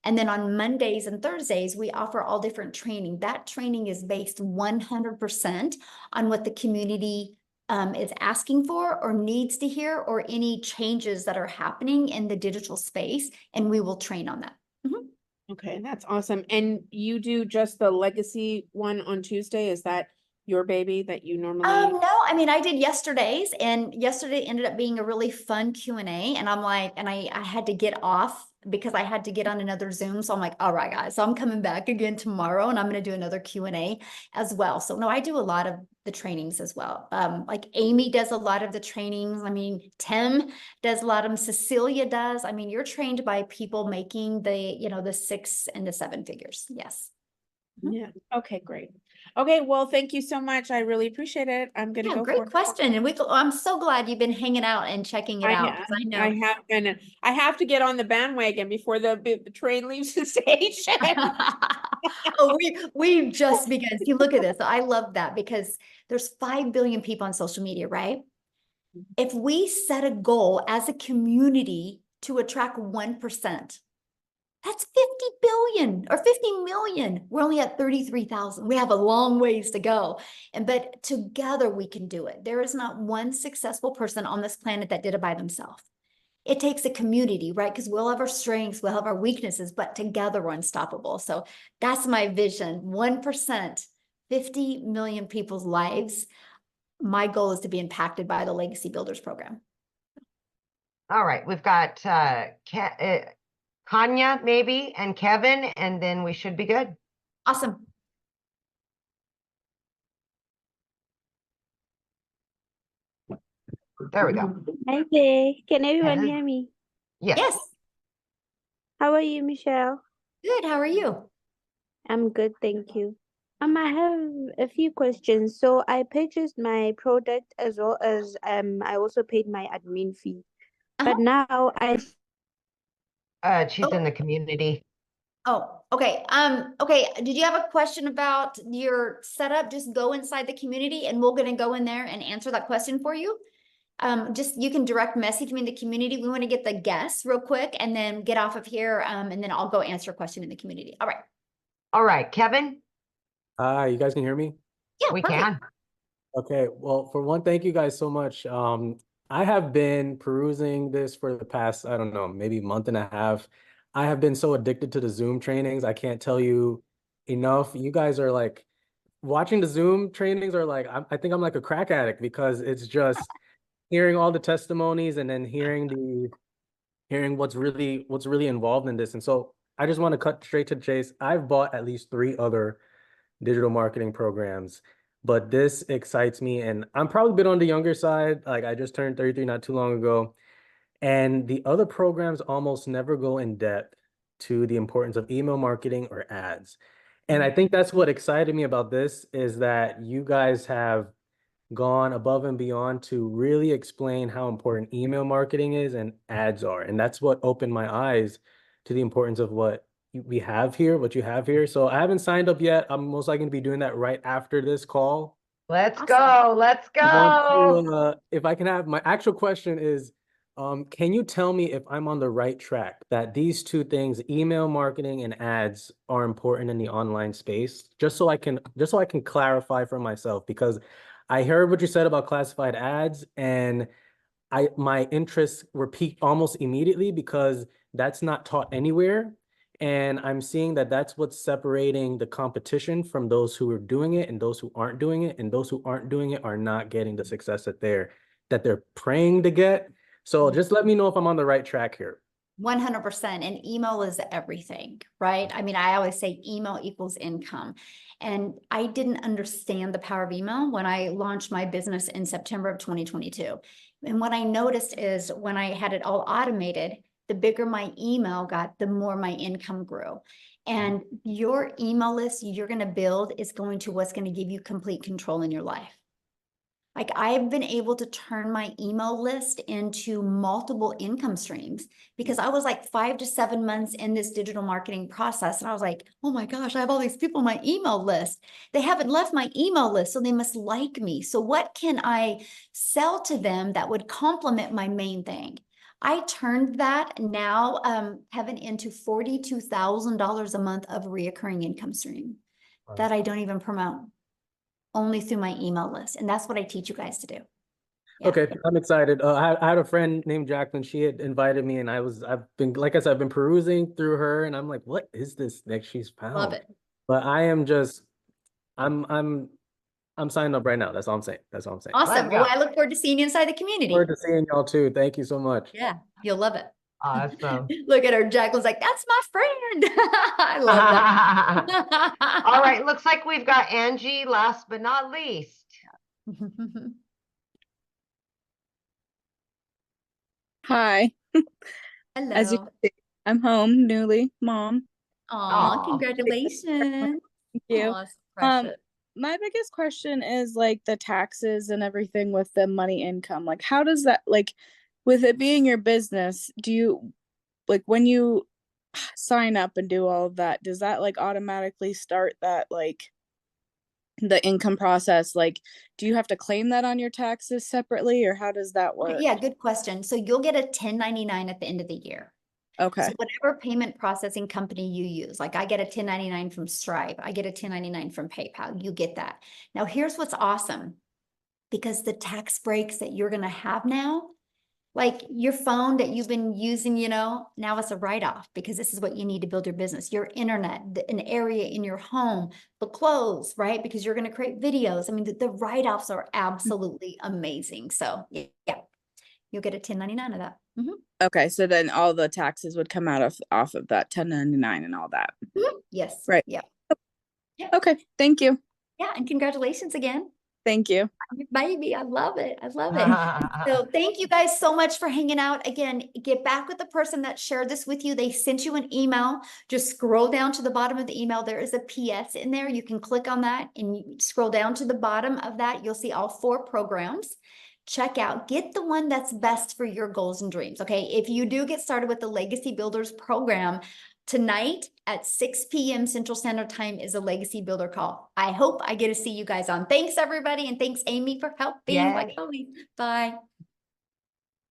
And then on Mondays and Thursdays, we offer all different training. That training is based 100% on what the community is asking for or needs to hear, or any changes that are happening in the digital space, and we will train on that. Okay, that's awesome. And you do just the legacy one on Tuesday? Is that your baby that you normally? No, I mean, I did yesterday's, and yesterday ended up being a really fun Q&A, and I'm like, and I had to get off because I had to get on another Zoom. So I'm like, all right, guys, so I'm coming back again tomorrow, and I'm going to do another Q&A as well. So no, I do a lot of the trainings as well. Like Amy does a lot of the trainings. I mean, Tim does a lot of them. Cecilia does. I mean, you're trained by people making the 6 and the 7 figures. Yes. Yeah. Okay, great. Okay, well, thank you so much. I really appreciate it. I'm gonna Yeah, go great for it. question. And I'm so glad you've been hanging out and checking it out, because I know. I have been. I have to get on the bandwagon before the train leaves the station. Oh, we just begun. See, look at this. I love that, because there's 5 billion people on social media, right? If we set a goal as a community to attract 1%, that's 50 billion or 50 million. We're only at 33,000. We have a long ways to go. But together we can do it. There is not one successful person on this planet that did it by themselves. It takes a community, right? Because we'll have our strengths, we'll have our weaknesses, but together we're unstoppable. So that's my vision. 1%, 50 million people's lives. My goal is to be impacted by the Legacy Builders program. All right, we've got Kanya maybe and Kevin, and then we should be good. Awesome. There we go. Hi there. Can everyone Hello. hear me? Yes. Yes. How are you, Michelle? Good. How are you? I'm good, thank you. I have a few questions. So I purchased my product as well as I also paid my admin fee. But now she's in the community. Oh, okay. Okay. Did you have a question about your setup? Just go inside the community and we're gonna go in there and answer that question for you. Just you can direct message me in the community. We want to get the guests real quick and then get off of here. And then I'll go answer a question in the community. All right. All right, Kevin. Hi, you guys can hear me? Yeah, we perfect. can. Okay, well, for one, thank you guys so much. I have been perusing this for the past, I don't know, maybe month and a half. I have been so addicted to the Zoom trainings. I can't tell you enough. You guys are like, watching the Zoom trainings are like, I think I'm like a crack addict, because it's just hearing all the testimonies and then hearing what's really involved in this. And so I just want to cut straight to the chase. I've bought at least 3 other digital marketing programs, but this excites me, and I'm probably a bit on the younger side. Like, I just turned 33 not too long ago, and the other programs almost never go in depth to the importance of email marketing or ads. And I think that's what excited me about this, is that you guys have gone above and beyond to really explain how important email marketing is and ads are. And that's what opened my eyes to the importance of what you have here. So I haven't signed up yet. I'm most likely going to be doing that right after this call. Let's go. Let's go. If I can have, my actual question is, can you tell me if I'm on the right track, that these 2 things, email marketing and ads, are important in the online space? Just so I can clarify for myself, because I heard what you said about classified ads, and my interests were piqued almost immediately, because that's not taught anywhere. And I'm seeing that that's what's separating the competition from those who are doing it and those who aren't doing it. And those who aren't doing it are not getting the success that they're praying to get. So just let me know if I'm on the right track here. 100%. And email is everything, right? I mean, I always say email equals income. And I didn't understand the power of email when I launched my business in September of 2022. And what I noticed is when I had it all automated, the bigger my email got, the more my income grew. And your email list you're going to build is what's going to give you complete control in your life. Like, I've been able to turn my email list into multiple income streams, because I was like 5 to 7 months in this digital marketing process. And I was like, oh my gosh, I have all these people on my email list. They haven't left my email list, so they must like me. So what can I sell to them that would complement my main thing? I turned that now, Kevin, into $42,000 a month of reoccurring income stream that I don't even promote, only through my email list. And that's what I teach you guys to do. Yeah. Okay, I'm excited. I had a friend named Jacqueline. She had invited me, and I've been, like I said, I've been perusing through her, and I'm like, what is this that she's found? Love it. But I am just, I'm signing up right now. That's all I'm saying. That's all I'm saying. Awesome. Let's Well, go. I look forward to seeing you inside the community. Forward to seeing y'all too. Thank you so much. Yeah, you'll love it. Awesome. Look at her. Jacqueline's like, that's my friend. I love that. All right, looks like we've got Angie last but not least. Hi. As you Hello. can see, I'm home, newly mom. Aw, Aw. congratulations. Thank you. Aw, it's Um, precious. my biggest question is like the taxes and everything with the money income. Like, how does that, like, with it being your business, do you, like, when you sign up and do all of that, does that like automatically start that, like, the income process? Like, do you have to claim that on your taxes separately, or how does that work? Yeah, good question. So you'll get a 1099 at the end of the year. Okay. So whatever payment processing company you use, like I get a 1099 from Stripe, I get a 1099 from PayPal, you get that. Now here's what's awesome, because the tax breaks that you're gonna have now, like your phone that you've been using, now it's a write-off because this is what you need to build your business, your internet, an area in your home, the clothes, right? Because you're gonna create videos. I mean, the write-offs are absolutely amazing. So yeah, you'll get a 1099 of that. Mhm. Okay, so then all the taxes would come out of off of that 1099 and all that. Yes. Right. Yeah. Okay, thank you. Yeah, and congratulations again. Thank you. Baby, I love it. I love it. So thank you guys so much for hanging out. Again, get back with the person that shared this with you. They sent you an email. Just scroll down to the bottom of the email. There is a PS in there. You can click on that and you scroll down to the bottom of that. You'll see all 4 programs. Check out, get the one that's best for your goals and dreams. Okay. If you do get started with the Legacy Builders program, tonight at 6 p.m. Central Standard Time is a Legacy Builder call. I hope I get to see you guys on. Thanks, everybody. And thanks, Amy, for helping. Yay. Like always. Bye.